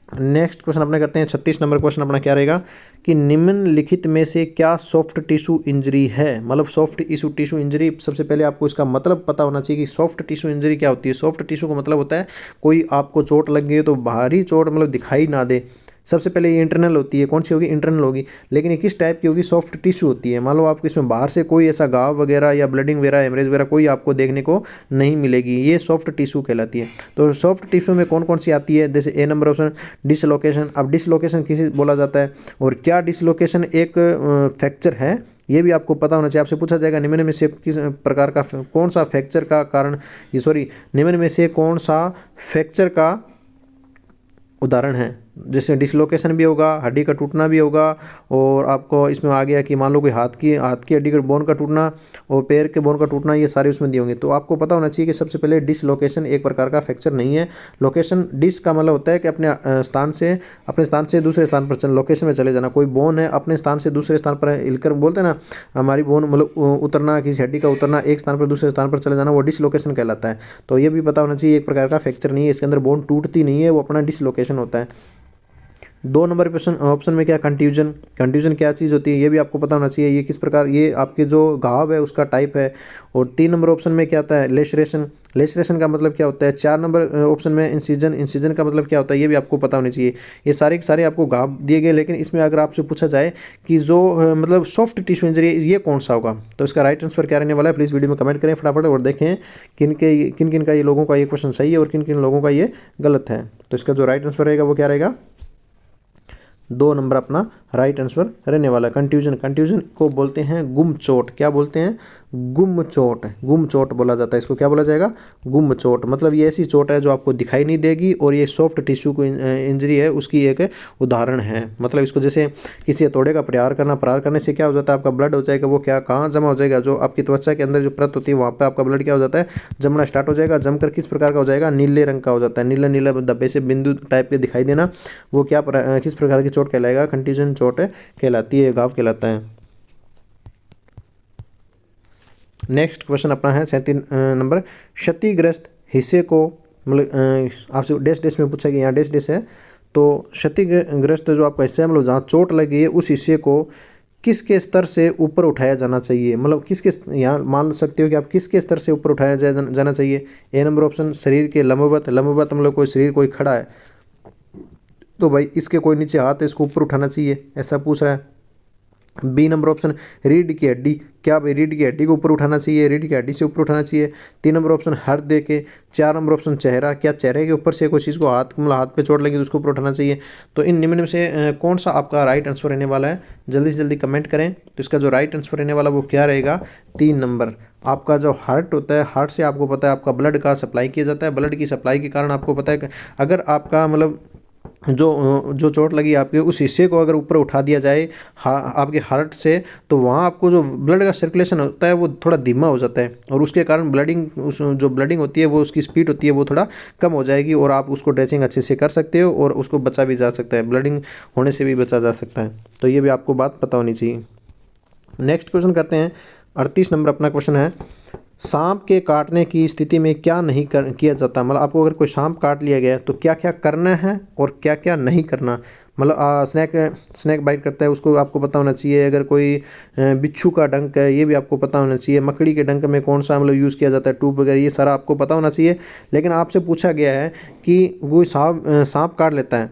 नेक्स्ट क्वेश्चन अपने करते हैं 36 नंबर क्वेश्चन अपना क्या रहेगा कि निम्नलिखित में से क्या सॉफ्ट टिश्यू इंजरी है। मतलब सॉफ्ट टिश्यू इंजरी, सबसे पहले आपको इसका मतलब पता होना चाहिए कि सॉफ्ट टिश्यू इंजरी क्या होती है। सॉफ्ट टिश्यू का मतलब होता है कोई आपको चोट लग गई है तो बाहरी चोट मतलब दिखाई ना दे। सबसे पहले ये इंटरनल होती है, कौन सी होगी, इंटरनल होगी। लेकिन ये किस टाइप की होगी, सॉफ्ट टिश्यू होती है। मान लो आपको इसमें बाहर से कोई ऐसा घाव वगैरह या ब्लडिंग वगैरह, हेमरेज वगैरह कोई आपको देखने को नहीं मिलेगी, ये सॉफ्ट टिश्यू कहलाती है। तो सॉफ्ट टिश्यू में कौन कौन सी आती है, जैसे ए नंबर ऑप्शन डिसलोकेशन। अब डिसलोकेशन किसे बोला जाता है, और क्या डिसलोकेशन एक फ्रैक्चर है, ये भी आपको पता होना चाहिए। आपसे पूछा जाएगा निम्न में से किस प्रकार का कौन सा फ्रैक्चर का कारण, निम्न में से कौन सा फ्रैक्चर का उदाहरण है। जैसे डिसलोकेशन भी होगा, हड्डी का टूटना भी होगा, और आपको इसमें आ गया कि मान लो कोई हाथ की हड्डी का बोन का टूटना और पैर के बोन का टूटना, ये सारे उसमें दिए होंगे। तो आपको पता होना चाहिए कि सबसे पहले डिसलोकेशन एक प्रकार का फ्रैक्चर नहीं है। लोकेशन, डिस का मतलब होता है कि अपने स्थान से दूसरे स्थान पर लोकेशन में चले जाना। कोई बोन है अपने स्थान से दूसरे स्थान पर हिलकर, बोलते हैं ना हमारी बोन मतलब उतरना, किसी हड्डी का उतरना, एक स्थान पर दूसरे स्थान पर चले जाना, वो डिसलोकेशन कहलाता है। तो ये भी पता होना चाहिए एक प्रकार का फ्रैक्चर नहीं है, इसके अंदर बोन टूटती नहीं है, वो अपना डिसलोकेशन होता है। 2 नंबर ऑप्शन में क्या, कंट्यूजन क्या चीज़ होती है, ये भी आपको पता होना चाहिए, ये किस प्रकार, ये आपके जो घाव है उसका टाइप है। और 3 नंबर ऑप्शन में क्या आता है, लेशरेशन का मतलब क्या होता है। 4 नंबर ऑप्शन में इंसिजन का मतलब क्या होता है, ये भी आपको पता होनी चाहिए। ये सारे के सारे आपको घाव दिए गए, लेकिन इसमें अगर आपसे पूछा जाए कि जो मतलब सॉफ्ट टिश्यू इंजरी है ये कौन सा होगा, तो इसका राइट आंसर क्या रहने वाला है, प्लीज़ वीडियो में कमेंट करें फटाफट और देखें किन किन का ये लोगों का ये क्वेश्चन सही है और किन किन लोगों का ये गलत है। तो इसका जो राइट आंसर रहेगा वो क्या रहेगा, 2 नंबर अपना राइट आंसर रहने वाला। कंट्यूजन को बोलते हैं गुम चोट। क्या बोलते हैं, गुम चोट बोला जाता है इसको। क्या बोला जाएगा, गुम चोट। मतलब ये ऐसी चोट है जो आपको दिखाई नहीं देगी, और ये सॉफ्ट टिश्यू को इंजरी है उसकी एक उदाहरण है। मतलब इसको जैसे किसी हथौड़े का प्रहार करने से क्या हो जाता है, आपका ब्लड हो जाएगा, वो क्या कहाँ जमा हो जाएगा, जो आपकी त्वचा के अंदर जो परत होती है वहाँ पर आपका ब्लड क्या हो जाता है, जमना स्टार्ट हो जाएगा। जमकर किस प्रकार का हो जाएगा, नीले रंग का हो जाता है, नीला धब्बे से बिंदु टाइप के दिखाई देना, वो क्या किस प्रकार की चोट कहलाएगा, कंट्यूजन चोट कहलाती है, घाव कहलाता है। नेक्स्ट क्वेश्चन अपना है 37 नंबर, क्षतिग्रस्त हिस्से को, मतलब आपसे डैश में पूछा कि यहाँ डैश है, तो क्षतिग्रस्त जो आपका हिस्सा है, मतलब जहाँ चोट लगी है उस हिस्से को किसके स्तर से ऊपर उठाया जाना चाहिए। मतलब किसके, यहाँ मान सकते हो कि आप किसके स्तर से ऊपर उठाया जाना चाहिए। ए नंबर ऑप्शन शरीर के लंबवत मतलब कोई शरीर कोई खड़ा है तो भाई इसके कोई नीचे हाथ है, इसको ऊपर उठाना चाहिए, ऐसा पूछ रहा है। बी नंबर ऑप्शन रीढ़ की हड्डी, क्या भाई रीढ़ की हड्डी को ऊपर उठाना चाहिए, रीढ़ की हड्डी से ऊपर उठाना चाहिए। 3 नंबर ऑप्शन हृदय के। 4 नंबर ऑप्शन चेहरा, क्या चेहरे के ऊपर से कोई चीज़ को मतलब हाथ पे चोट लगी तो उसको ऊपर उठाना चाहिए। तो इन निम्न में से कौन सा आपका राइट आंसर रहने वाला है, जल्दी से जल्दी कमेंट करें। तो इसका जो राइट आंसर रहने वाला वो क्या रहेगा, 3 नंबर। आपका जो हार्ट होता है, हार्ट से आपको पता है आपका ब्लड का सप्लाई किया जाता है, ब्लड की सप्लाई के कारण आपको पता है कि अगर आपका मतलब जो चोट लगी आपके उस हिस्से को अगर ऊपर उठा दिया जाए आपके हार्ट से, तो वहाँ आपको जो ब्लड का सर्कुलेशन होता है वो थोड़ा धीमा हो जाता है, और उसके कारण जो ब्लडिंग होती है वो उसकी स्पीड होती है वो थोड़ा कम हो जाएगी, और आप उसको ड्रेसिंग अच्छे से कर सकते हो और उसको बचा भी जा सकता है, ब्लडिंग होने से भी बचा जा सकता है। तो ये भी आपको बात पता होनी चाहिए। नेक्स्ट क्वेश्चन करते हैं, 38 नंबर अपना क्वेश्चन है, सांप के काटने की स्थिति में क्या नहीं किया जाता। मतलब आपको अगर कोई सांप काट लिया गया तो क्या क्या करना है और क्या क्या नहीं करना। मतलब स्नैक बाइट करता है उसको आपको पता होना चाहिए। अगर कोई बिच्छू का डंक है ये भी आपको पता होना चाहिए। मकड़ी के डंक में कौन सा मतलब यूज़ किया जाता है, टूप वगैरह, ये सारा आपको पता होना चाहिए। लेकिन आपसे पूछा गया है कि वो सांप काट लेता है,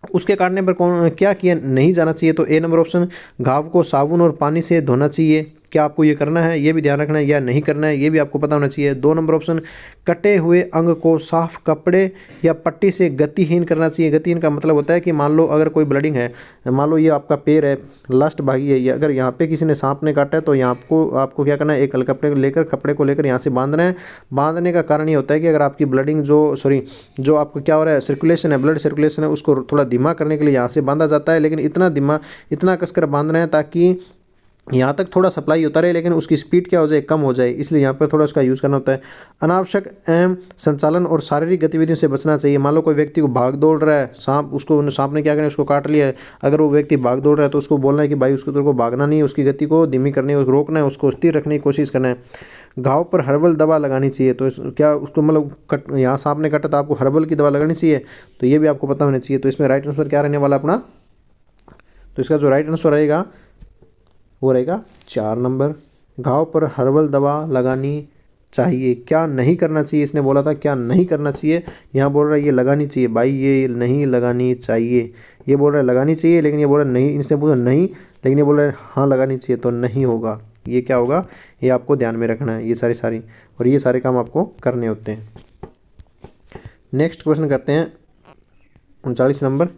उसके काटने पर क्या किया नहीं जाना चाहिए। तो ए नंबर ऑप्शन घाव को साबुन और पानी से धोना चाहिए। क्या आपको ये करना है, ये भी ध्यान रखना है, या नहीं करना है, ये भी आपको पता होना चाहिए। 2 नंबर ऑप्शन, कटे हुए अंग को साफ कपड़े या पट्टी से गतिहीन करना चाहिए। गतिहीन का मतलब होता है कि मान लो अगर कोई ब्लडिंग है, मान लो ये आपका पैर है, लास्ट भागी है, ये अगर यहाँ पे किसी ने सांप ने काटा है तो यहाँ आपको क्या करना है, एक कपड़े को लेकर यहाँ से बांधना है। बांधने का कारण ये होता है कि अगर आपकी ब्लडिंग जो आपको क्या हो रहा है, सर्कुलेशन है, ब्लड सर्कुलेशन है, उसको थोड़ा धीमा करने के लिए यहाँ से बांधा जाता है। लेकिन इतना कसकर बांधना है ताकि यहाँ तक थोड़ा सप्लाई होता रहे, लेकिन उसकी स्पीड क्या हो जाए, कम हो जाए, इसलिए यहाँ पर थोड़ा उसका यूज़ करना होता है। अनावश्यक एवं संचालन और शारीरिक गतिविधियों से बचना चाहिए। मान लो कोई व्यक्ति को भाग दौड़ रहा है, सांप ने क्या करें, उसको काट लिया है। अगर वो व्यक्ति भाग दौड़ रहा है तो उसको बोलना है कि भाई तेरे को भागना नहीं है, उसकी गति को धीमी करनी है, रोकना है, उसको स्थिर रखने की कोशिश करना है। घाव पर हर्बल दवा लगानी चाहिए। तो क्या उसको मतलब यहाँ सांप ने काटा तो आपको हर्बल की दवा लगानी चाहिए, तो ये भी आपको पता होना चाहिए। तो इसमें राइट आंसर क्या रहने वाला अपना, तो इसका जो राइट आंसर रहेगा वो रहेगा 4 नंबर। घाव पर हर्बल दवा लगानी चाहिए। क्या नहीं करना चाहिए, इसने बोला था क्या नहीं करना चाहिए, यहाँ बोल रहा है ये लगानी चाहिए। भाई ये नहीं लगानी चाहिए, ये बोल रहा है लगानी चाहिए, लेकिन ये बोल रहा है नहीं, इसने पूछा नहीं, लेकिन ये बोल रहा है हाँ लगानी चाहिए, तो नहीं होगा। ये क्या होगा, ये आपको ध्यान में रखना है, ये सारी और ये सारे काम आपको करने होते हैं। नेक्स्ट क्वेश्चन करते हैं 39 नंबर।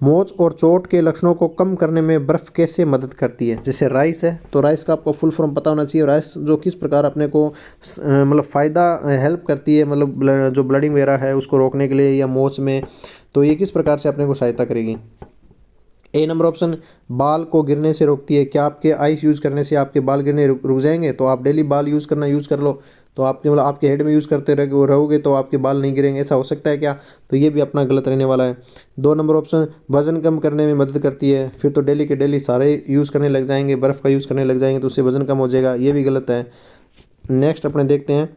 मोच और चोट के लक्षणों को कम करने में बर्फ़ कैसे मदद करती है। जैसे राइस है, तो राइस का आपको फुल फॉर्म पता होना चाहिए। राइस जो किस प्रकार अपने को मतलब फ़ायदा हेल्प करती है, मतलब जो ब्लडिंग वगैरह है उसको रोकने के लिए, या मोच में, तो ये किस प्रकार से अपने को सहायता करेगी। ए नंबर ऑप्शन, बाल को गिरने से रोकती है। क्या आपके आइस यूज़ करने से आपके बाल गिरने रुक जाएंगे, तो आप डेली बाल यूज़ कर लो, तो आपके मतलब आपके हेड में यूज़ करते रहोगे तो आपके बाल नहीं गिरेंगे, ऐसा हो सकता है क्या, तो ये भी अपना गलत रहने वाला है। 2 नंबर ऑप्शन, वज़न कम करने में मदद करती है। फिर तो डेली के डेली सारे यूज़ करने लग जाएंगे, बर्फ़ का यूज़ करने लग जाएंगे, तो उससे वज़न कम हो जाएगा, ये भी गलत है। नेक्स्ट अपने देखते हैं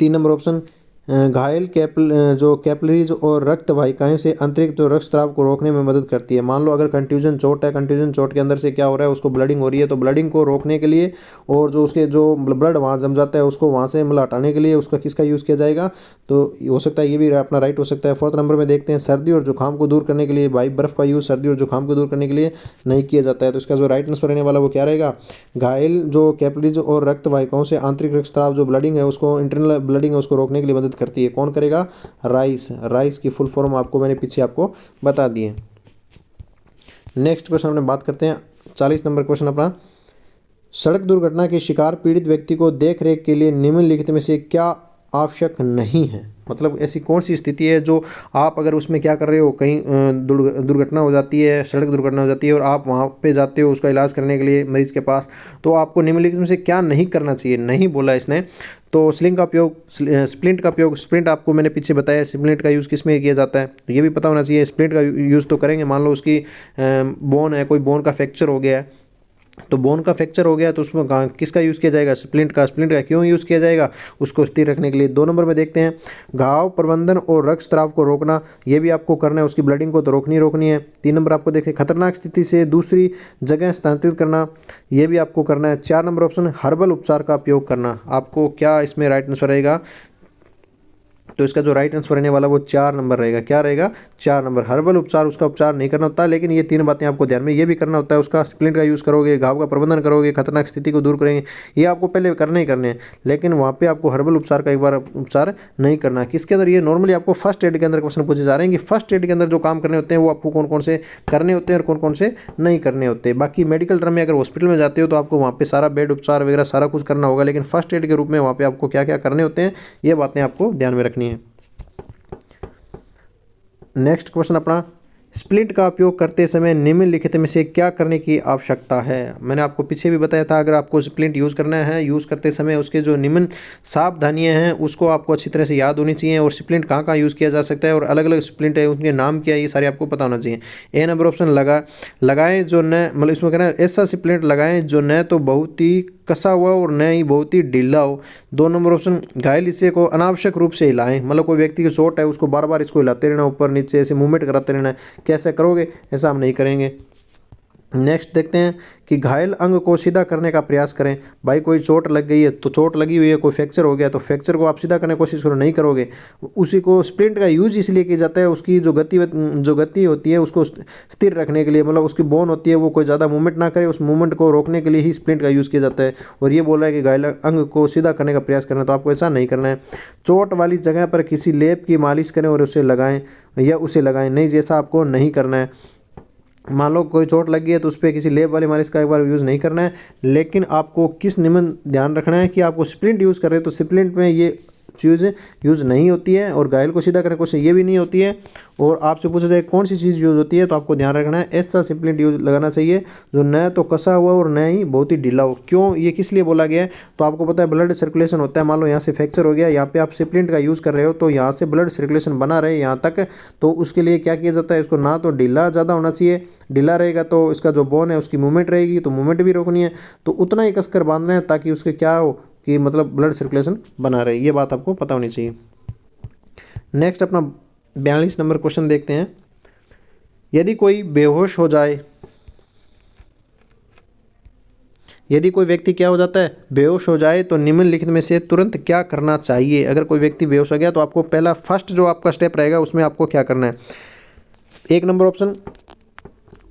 3 नंबर ऑप्शन, घायल कैपिलरीज और रक्त वाहिकाएं से अतिरिक्त रक्तस्राव को रोकने में मदद करती है। मान लो अगर कंट्यूजन चोट है, कंट्यूजन चोट के अंदर से क्या हो रहा है, उसको ब्लडिंग हो रही है, तो ब्लडिंग को रोकने के लिए और जो उसके जो ब्लड वहाँ जम जाता है उसको वहाँ से मतलब हटाने के लिए उसका किसका यूज़ किया जाएगा, तो हो सकता है ये भी अपना राइट हो सकता है। 4th नंबर में देखते हैं, सर्दी और जुकाम को दूर करने के लिए, भाई बर्फ़ का यूज़ सर्दी और जुकाम को दूर करने के लिए नहीं किया जाता है, तो इसका जो राइट आंसर रहने वाला वो क्या रहेगा, घायल जो कैपिलरीज और रक्त वाहिकाओं से आंतरिक रक्तस्राव जो ब्लडिंग है उसको, इंटरनल ब्लडिंग है उसको रोकने के लिए मदद करती है। कौन करेगा, राइस की फुल फॉर्म आपको मैंने पीछे आपको बता दिए। नेक्स्ट क्वेश्चन अपने बात करते हैं 40 नंबर क्वेश्चन अपना, सड़क दुर्घटना के शिकार पीड़ित व्यक्ति को देख रेख के लिए निम्नलिखित में से क्या आवश्यक नहीं है। मतलब ऐसी कौन सी स्थिति है जो आप अगर उसमें क्या कर रहे हो, कहीं दुर्घटना हो जाती है, सड़क दुर्घटना हो जाती है और आप वहाँ पे जाते हो उसका इलाज करने के लिए मरीज़ के पास, तो आपको निम्नलिखित में से क्या नहीं करना चाहिए, नहीं बोला इसने। तो स्लिंग का उपयोग, स्प्लिंट का उपयोग, स्प्लिंट आपको मैंने पीछे बताया, स्प्लिंट का यूज़ किस में किया जाता है, तो ये भी पता होना चाहिए। स्प्लिंट का यूज़ तो करेंगे, मान लो उसकी बोन है, कोई बोन का फ्रैक्चर हो गया है, तो बोन का फ्रैक्चर हो गया तो उसमें किसका यूज़ किया जाएगा, स्प्लिंट का क्यों यूज़ किया जाएगा, उसको स्थिर रखने के लिए। 2 नंबर में देखते हैं, घाव प्रबंधन और रक्तस्राव को रोकना, ये भी आपको करना है, उसकी ब्लडिंग को तो रोकनी है। 3 नंबर आपको देखें, खतरनाक स्थिति से दूसरी जगह स्थानांतरित करना, ये भी आपको करना है। 4 नंबर ऑप्शन, हर्बल उपचार का उपयोग करना, आपको क्या इसमें राइट आंसर रहेगा, तो इसका जो राइट आंसर रहने वाला वो 4 नंबर रहेगा। क्या रहेगा, 4 नंबर। हर्बल उपचार, उसका उपचार नहीं करना होता, लेकिन ये 3 बातें आपको ध्यान में ये भी करना होता है, उसका स्प्लिंट का यूज़ करोगे, घाव का प्रबंधन करोगे, खतरनाक स्थिति को दूर करेंगे, ये आपको पहले करने ही करने हैं, लेकिन वहाँ पे आपको हर्बल उपचार का एक बार उपचार नहीं करना। किसके अंदर, ये नॉर्मली आपको फर्स्ट एड के अंदर क्वेश्चन पूछे जा रहे हैं कि फर्स्ट एड के अंदर जो काम करने होते हैं वो आपको कौन कौन से करने होते हैं और कौन कौन से नहीं करने होते। बाकी मेडिकल टर्म में अगर हॉस्पिटल में जाते हो तो आपको वहाँ पे सारा बेड उपचार वगैरह सारा कुछ करना होगा, लेकिन फर्स्ट एड के रूप में वहाँ पे आपको क्या क्या करने होते हैं ये बातें आपको ध्यान में रखनी है। नेक्स्ट क्वेश्चन अपना, स्प्लिंट का उपयोग करते समय निम्नलिखित में से क्या करने की आवश्यकता है। मैंने आपको पीछे भी बताया था, अगर आपको स्प्लिंट यूज़ करना है, यूज़ करते समय उसके जो निम्न सावधानियां हैं उसको आपको अच्छी तरह से याद होनी चाहिए, और स्प्लिंट कहाँ कहाँ यूज़ किया जा सकता है और अलग अलग स्प्लिंट है उनके नाम क्या है, ये सारे आपको पता होना चाहिए। ए नंबर ऑप्शन, लगाएं जो न, मतलब इसमें कहना है ऐसा स्प्लिंट लगाएं जो न तो बहुत ही कसा हुआ और न ही बहुत ही ढीला हो। 2 नंबर ऑप्शन, घायल हिस्से को अनावश्यक रूप से हिलाएं, मतलब कोई व्यक्ति की चोट है उसको बार बार इसको हिलाते रहना, ऊपर नीचे ऐसे मूवमेंट कराते रहना है, कैसे करोगे, ऐसा हम नहीं करेंगे। नेक्स्ट देखते हैं कि घायल अंग को सीधा करने का प्रयास करें। भाई कोई चोट लग गई है तो चोट लगी हुई है, कोई फ्रैक्चर हो गया तो फ्रैक्चर को आप सीधा करने की कोशिश करो, नहीं करोगे। उसी को स्प्लिंट का यूज इसलिए किया जाता है, उसकी जो गति होती है उसको स्थिर रखने के लिए, मतलब उसकी बोन होती है वो कोई ज़्यादा मूवमेंट ना करे, उस मूवमेंट को रोकने के लिए ही स्प्लिंट का यूज़ किया जाता है। और ये बोल रहा है कि घायल अंग को सीधा करने का प्रयास करना, तो आपको ऐसा नहीं करना है। चोट वाली जगह पर किसी लेप की मालिश करें और उसे लगाएं नहीं, जैसा आपको नहीं करना है। मान लो कोई चोट लगी है तो उस पर किसी लेप वाली मालिश का एक बार यूज़ नहीं करना है। लेकिन आपको किस नियम ध्यान रखना है कि आपको स्प्लिंट यूज़ कर रहे हो तो स्प्लिंट में ये चीज़ यूज़ नहीं होती है, और घायल को सीधा करने की कोशिश ये भी नहीं होती है। और आपसे पूछा जाए कौन सी चीज़ यूज़ होती है, तो आपको ध्यान रखना है ऐसा स्प्लिंट यूज़ लगाना चाहिए जो न तो कसा हुआ और न ही बहुत ही ढीला हो। क्यों, ये किस लिए बोला गया है, तो आपको पता है ब्लड सर्कुलेशन होता है। मान लो यहाँ से फ्रैक्चर हो गया, यहाँ पे आप स्प्लिंट का यूज़ कर रहे हो तो यहाँ से ब्लड सर्कुलेशन बना रहे यहाँ तक, तो उसके लिए क्या किया जाता है, इसको ना तो ढीला ज़्यादा होना चाहिए, ढीला रहेगा तो इसका जो बोन है उसकी मूवमेंट रहेगी, तो मूवमेंट भी रोकनी है, तो उतना ही कसकर बांधना है ताकि उसके क्या हो कि मतलब ब्लड सर्कुलेशन बना रहे। ये बात आपको पता होनी चाहिए। नेक्स्ट अपना 42 नंबर क्वेश्चन देखते हैं। यदि कोई बेहोश हो जाए, यदि कोई व्यक्ति क्या हो जाता है, बेहोश हो जाए, तो निम्नलिखित में से तुरंत क्या करना चाहिए। अगर कोई व्यक्ति बेहोश हो गया तो आपको पहला फर्स्ट जो आपका स्टेप रहेगा उसमें आपको क्या करना है। 1 नंबर ऑप्शन,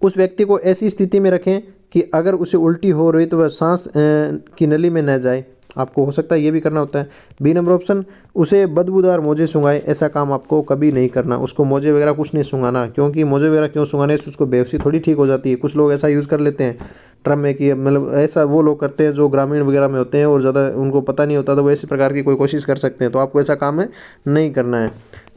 उस व्यक्ति को ऐसी स्थिति में रखें कि अगर उसे उल्टी हो रही तो वह सांस की नली में न जाए, आपको हो सकता है ये भी करना होता है। बी नंबर ऑप्शन, उसे बदबूदार मोजे सूंघाए, ऐसा काम आपको कभी नहीं करना, उसको मोजे वगैरह कुछ नहीं सूंघाना, क्योंकि मोजे वगैरह क्यों सूंघाने से उसको बेहोशी थोड़ी ठीक हो जाती है। कुछ लोग ऐसा यूज़ कर लेते हैं ट्रम में कि मतलब ऐसा वो लोग करते हैं जो ग्रामीण वगैरह में होते हैं और ज़्यादा उनको पता नहीं होता, तो वो ऐसे प्रकार की कोई कोशिश कर सकते हैं, तो आपको ऐसा काम है नहीं करना है।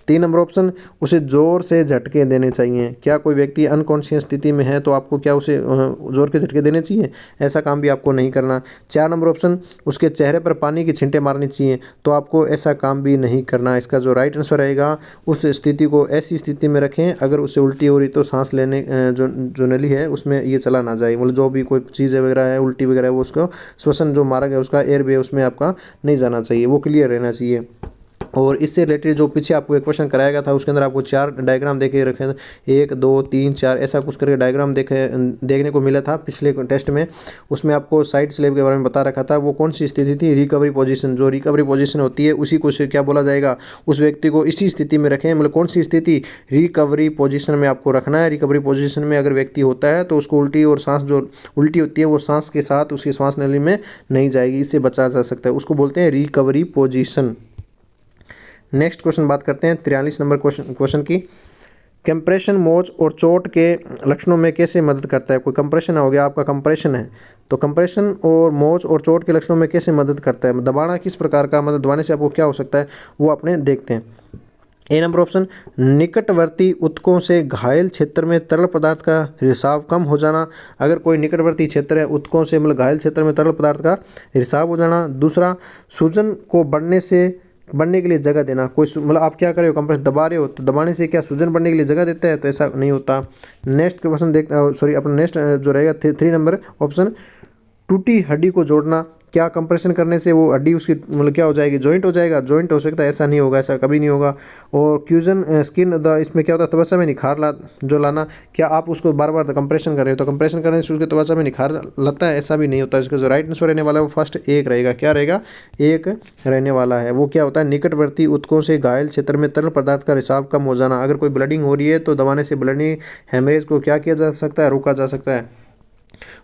3 नंबर ऑप्शन, उसे ज़ोर से झटके देने चाहिए। क्या कोई व्यक्ति अनकॉन्शियस स्थिति में है तो आपको क्या उसे ज़ोर के झटके देने चाहिए, ऐसा काम भी आपको नहीं करना। 4 नंबर ऑप्शन, उसके चेहरे पर पानी की छींटे मारनी चाहिए, तो आपको ऐसा काम भी नहीं करना। इसका जो राइट आंसर रहेगा, उस स्थिति को ऐसी स्थिति में रखें अगर उसे उल्टी हो रही तो सांस लेने जो नली है उसमें ये चला ना जाए, मतलब जो भी कोई चीज़ वगैरह है उल्टी वगैरह है वो उसको श्वसन जो मार्ग है उसका एयर वे उसमें आपका नहीं जाना चाहिए, वो क्लियर रहना चाहिए। और इससे रिलेटेड जो पीछे आपको एक क्वेश्चन कराया गया था उसके अंदर आपको 4 डायग्राम देखे रखे थे, 1 2 3 4 ऐसा कुछ करके डायग्राम देखने को मिला था पिछले टेस्ट में। उसमें आपको साइड स्लेब के बारे में बता रखा था, वो कौन सी स्थिति थी, रिकवरी पोजीशन। जो रिकवरी पोजीशन होती है उसी को से क्या बोला जाएगा, उस व्यक्ति को इसी स्थिति में रखें, मतलब कौन सी स्थिति, रिकवरी पोजीशन में आपको रखना है। रिकवरी पोजीशन में अगर व्यक्ति होता है तो उसको उल्टी और सांस जो उल्टी होती है वो सांस के साथ उसकी सांस नली में नहीं जाएगी, इससे बचा जा सकता है, उसको बोलते हैं रिकवरी पोजीशन। नेक्स्ट क्वेश्चन बात करते हैं 43 नंबर क्वेश्चन की। कंप्रेशन मोच और चोट के लक्षणों में कैसे मदद करता है। कोई कंप्रेशन हो गया, आपका कंप्रेशन है, तो कंप्रेशन और मोच और चोट के लक्षणों में कैसे मदद करता है, दबाना किस प्रकार का, मतलब दबाने से आपको क्या हो सकता है वो अपने देखते हैं। ए नंबर ऑप्शन, निकटवर्ती ऊतकों से घायल क्षेत्र में तरल पदार्थ का रिसाव कम हो जाना। अगर कोई निकटवर्ती क्षेत्र है ऊतकों से, मतलब घायल क्षेत्र में तरल पदार्थ का रिसाव हो जाना। दूसरा, सूजन को बढ़ने के लिए जगह देना। कोई मतलब आप क्या कर रहे हो, कंप्रेस दबा रहे हो तो दबाने से क्या सूजन बढ़ने के लिए जगह देता है, तो ऐसा नहीं होता। नेक्स्ट क्वेश्चन अपना नेक्स्ट जो रहेगा 3 नंबर ऑप्शन, टूटी हड्डी को जोड़ना। क्या कंप्रेशन करने से वो हड्डी उसकी मतलब क्या हो जाएगी, जॉइंट हो जाएगा, जॉइंट हो सकता है, ऐसा नहीं होगा, ऐसा कभी नहीं होगा। और क्यूजन स्किन इसमें क्या होता है, त्वचा में निखार लाना। क्या आप उसको बार बार कंप्रेशन कर रहे हो तो कंप्रेशन करने से उसके त्वचा में निखार लाता है, ऐसा भी नहीं होता। इसका जो राइट आंसर रहने वाला है वो फर्स्ट 1 रहेगा। क्या रहेगा, 1 रहने वाला है। वो क्या होता है, निकटवर्ती ऊतकों से घायल क्षेत्र में तरल पदार्थ का रिसाव कम हो जाना। अगर कोई ब्लडिंग हो रही है तो दबाने से ब्लडिंग हेमरेज को क्या किया जा सकता है, रोका जा सकता है।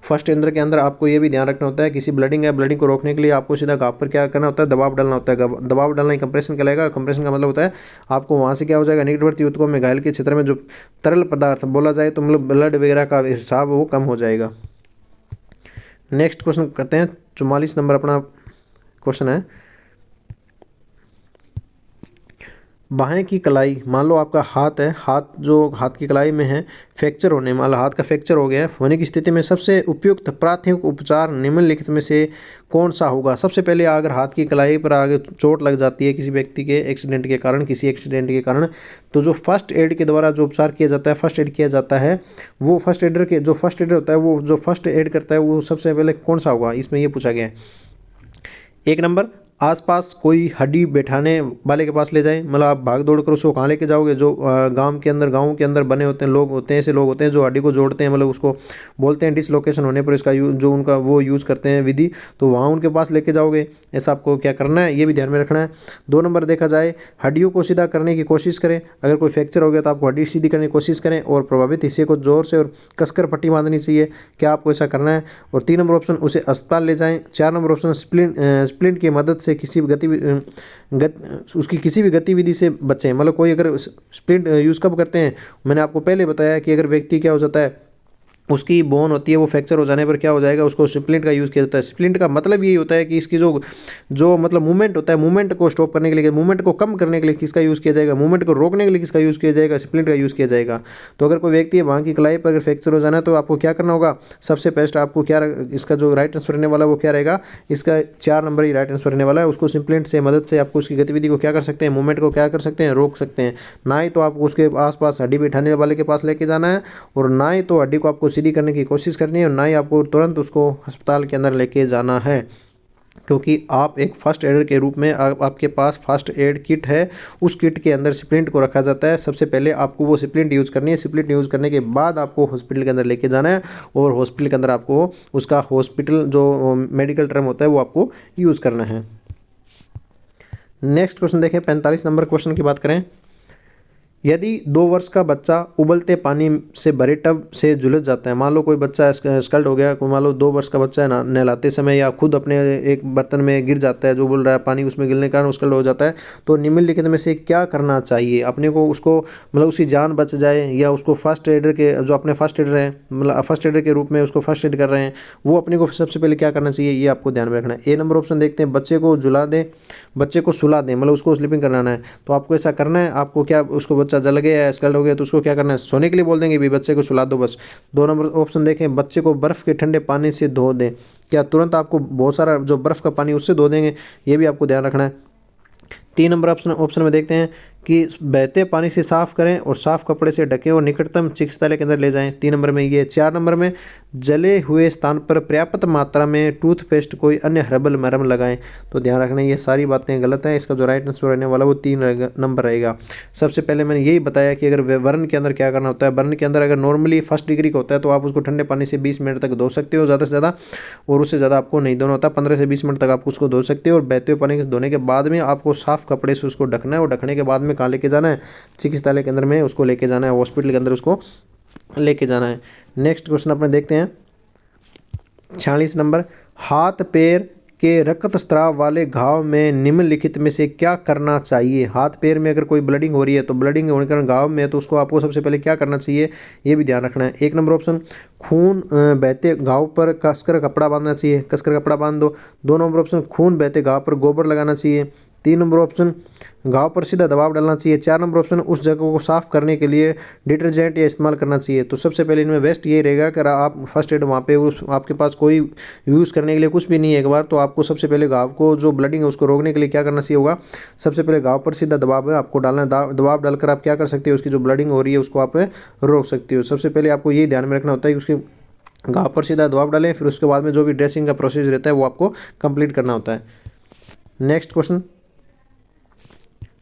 फर्स्ट इंद्र के अंदर आपको ये भी ध्यान रखना होता है, किसी ब्लडिंग है, ब्लडिंग को रोकने के लिए आपको सीधा घाव पर क्या करना होता है, दबाव डालना होता है। दबाव डालना ही कंप्रेशन कहलाएगा। कंप्रेशन का मतलब होता है आपको वहाँ से क्या हो जाएगा, निकटवर्ती ऊतकों में घायल के क्षेत्र में जो तरल पदार्थ बोला जाए तो मतलब ब्लड वगैरह का हिसाब वो कम हो जाएगा। नेक्स्ट क्वेश्चन करते हैं 44 नंबर अपना क्वेश्चन है, बाहें की कलाई। मान लो आपका हाथ है, हाथ की कलाई में है, फ्रैक्चर होने वाला, हाथ का फ्रैक्चर हो गया है, होने की स्थिति में सबसे उपयुक्त प्राथमिक उपचार निम्नलिखित में से कौन सा होगा। सबसे पहले अगर हाथ की कलाई पर आगे चोट लग जाती है किसी व्यक्ति के एक्सीडेंट के कारण, तो जो फर्स्ट एड के द्वारा जो उपचार किया जाता है, फर्स्ट एड किया जाता है, वो फर्स्ट एड होता है, वो जो फर्स्ट एड करता है वो सबसे पहले कौन सा होगा, इसमें ये पूछा गया है। 1 नंबर आसपास कोई हड्डी बैठाने वाले के पास ले जाएं, मतलब आप भाग दौड़ कर उसको कहाँ लेके जाओगे, जो गाँव के अंदर बने होते हैं लोग होते हैं, ऐसे लोग होते हैं जो हड्डी को जोड़ते हैं, मतलब उसको बोलते हैं डिसलोकेशन होने पर इसका जो उनका वो यूज़ करते हैं विधि, तो वहाँ उनके पास लेके जाओगे। ऐसा आपको क्या करना है, ये भी ध्यान में रखना है। 2 नंबर देखा जाए, हड्डियों को सीधा करने की कोशिश करें। अगर कोई फ्रैक्चर हो गया तो आपको हड्डी सीधी करने की कोशिश करें और प्रभावित हिस्से को जोर से और कसकर पट्टी बांधनी चाहिए। क्या आपको ऐसा करना है? और 3 नंबर ऑप्शन, उसे अस्पताल ले जाएं। 4 नंबर ऑप्शन, स्प्लिंट की मदद से किसी भी उसकी किसी भी गतिविधि से बचें। मतलब कोई अगर स्प्लिंट यूज़ कब करते हैं, मैंने आपको पहले बताया कि अगर व्यक्ति क्या हो जाता है, उसकी बोन होती है वो फ्रैक्चर हो जाने पर क्या हो जाएगा, उसको स्प्लिंट का यूज़ किया जाता है। स्प्लिंट का मतलब यही होता है कि इसकी जो जो मतलब मूवमेंट होता है, मूवमेंट को स्टॉप करने के लिए, मूवमेंट को कम करने के लिए किसका यूज़ किया जाएगा, मूवमेंट को रोकने के लिए किसका यूज़ किया जाएगा, स्प्लिंट का यूज़ किया जाएगा। तो अगर कोई व्यक्ति है वहाँ की कलाई पर अगर फ्रैक्चर हो जाना है तो आपको क्या करना होगा, सबसे बेस्ट आपको क्या, इसका जो राइट आंसर रहने वाला वो क्या रहेगा, इसका 4 नंबर ही राइट आंसर रहने वाला है। उसको स्प्लिंट से मदद से आपको उसकी गतिविधि को क्या कर सकते हैं, मूवमेंट को क्या कर सकते हैं, रोक सकते हैं। ना ही तो आपको उसके आसपास हड्डी बिठाने वाले के पास लेके जाना है और ना ही तो हड्डी को आपको सीधी करने की कोशिश करनी है और ना ही आपको तुरंत उसको अस्पताल के अंदर लेके जाना है, क्योंकि आप एक फर्स्ट एडर के रूप में आपके पास फर्स्ट एड किट है। उस किट के अंदर स्प्लिंट को रखा जाता है। सबसे पहले आपको वो स्प्लिंट यूज़ करनी है। स्प्लिंट यूज़ करने के बाद आपको हॉस्पिटल के अंदर लेके जाना है और हॉस्पिटल के अंदर आपको उसका हॉस्पिटल जो मेडिकल टर्म होता है वो आपको यूज़ करना है। नेक्स्ट क्वेश्चन देखें, 45 नंबर क्वेश्चन की बात करें। यदि 2 वर्ष का बच्चा उबलते पानी से भरे टब से झुलस जाता है, मान लो कोई बच्चा स्कल्ड हो गया, कोई मान लो 2 वर्ष का बच्चा है, नहलाते समय या खुद अपने एक बर्तन में गिर जाता है, जो उबल रहा है पानी उसमें गिरने के कारण स्कल्ड हो जाता है, तो निम्नलिखित में से क्या करना चाहिए अपने को, उसको मतलब उसकी जान बच जाए या उसको फर्स्ट एडर के जो अपने फर्स्ट एडर हैं, मतलब फर्स्ट एडर के रूप में उसको फर्स्ट एड कर रहे हैं, वो अपने को सबसे पहले क्या करना चाहिए, ये आपको ध्यान में रखना है। ए नंबर ऑप्शन देखते हैं, बच्चे को झुला दें, बच्चे को सुला दें, मतलब उसको स्लीपिंग कराना है। तो आपको ऐसा करना है, आपको क्या, उसको बच्चा जल गया है, स्कल्ड हो गया, तो उसको क्या करना है, सोने के लिए बोल देंगे भी बच्चे को सुला दो बस। 2 नंबर ऑप्शन देखें, बच्चे को बर्फ़ के ठंडे पानी से धो दें। क्या तुरंत आपको बहुत सारा जो बर्फ़ का पानी उससे धो देंगे, ये भी आपको ध्यान रखना है। 3 नंबर ऑप्शन में देखते हैं कि बहते पानी से साफ़ करें और साफ़ कपड़े से ढकें और निकटतम चिकित्सालय के अंदर ले जाएं। 3 नंबर में ये। 4 नंबर में जले हुए स्थान पर पर्याप्त मात्रा में टूथपेस्ट कोई अन्य हर्बल मरहम लगाएं। तो ध्यान रखना ये सारी बातें गलत हैं। इसका जो राइट आंसर रहने वाला वो 3 नंबर रहेगा। सबसे पहले मैंने यही बताया कि अगर बर्न के अंदर क्या करना होता है, बर्न के अंदर अगर नॉर्मली फर्स्ट डिग्री का होता है तो आप उसको ठंडे पानी से 20 मिनट तक धो सकते हो ज़्यादा से ज़्यादा, और उससे ज़्यादा आपको नहीं धोना होता। 15 से 20 मिनट तक आप उसको धो सकते हो और बहते हुए पानी से धोने के बाद में आपको साफ़ कपड़े से उसको ढकना है और ढकने के बाद में कहाँ लेके जाना है, चिकित्सालय के अंदर में उसको लेके जाना है, हॉस्पिटल के अंदर उसको लेके जाना है। नेक्स्ट क्वेश्चन अपने देखते हैं 46 नंबर, हाथ पैर के रक्तस्राव वाले घाव में निम्नलिखित में से क्या करना चाहिए। हाथ पैर में अगर कोई ब्लडिंग हो रही है तो ब्लडिंग होने के कारण घाव में, तो उसको आपको सबसे पहले क्या करना चाहिए, ये भी ध्यान रखना है। 1 नंबर ऑप्शन, खून बहते घाव पर कसकर कपड़ा बांधना चाहिए, कसकर कपड़ा बांध दो। 2 नंबर ऑप्शन, खून बहते घाव पर गोबर लगाना चाहिए। 3 नंबर ऑप्शन, घाव पर सीधा दबाव डालना चाहिए। 4 नंबर ऑप्शन, उस जगह को साफ़ करने के लिए डिटर्जेंट या इस्तेमाल करना चाहिए। तो सबसे पहले इनमें बेस्ट ये रहेगा कि आप फर्स्ट एड वहाँ पे उस आपके पास कोई यूज़ करने के लिए कुछ भी नहीं है एक बार, तो आपको सबसे पहले घाव को जो ब्लडिंग है उसको रोकने के लिए क्या करना चाहिए होगा, सबसे पहले घाव पर सीधा दबाव है आपको डालना है। दबाव डालकर आप क्या कर सकते हो, उसकी जो ब्लडिंग हो रही है उसको आप रोक सकते हो। सबसे पहले आपको ये ध्यान में रखना होता है कि उसके घाव पर सीधा दबाव डालें, फिर उसके बाद में जो भी ड्रेसिंग का प्रोसेस रहता है वो आपको कंप्लीट करना होता है। नेक्स्ट क्वेश्चन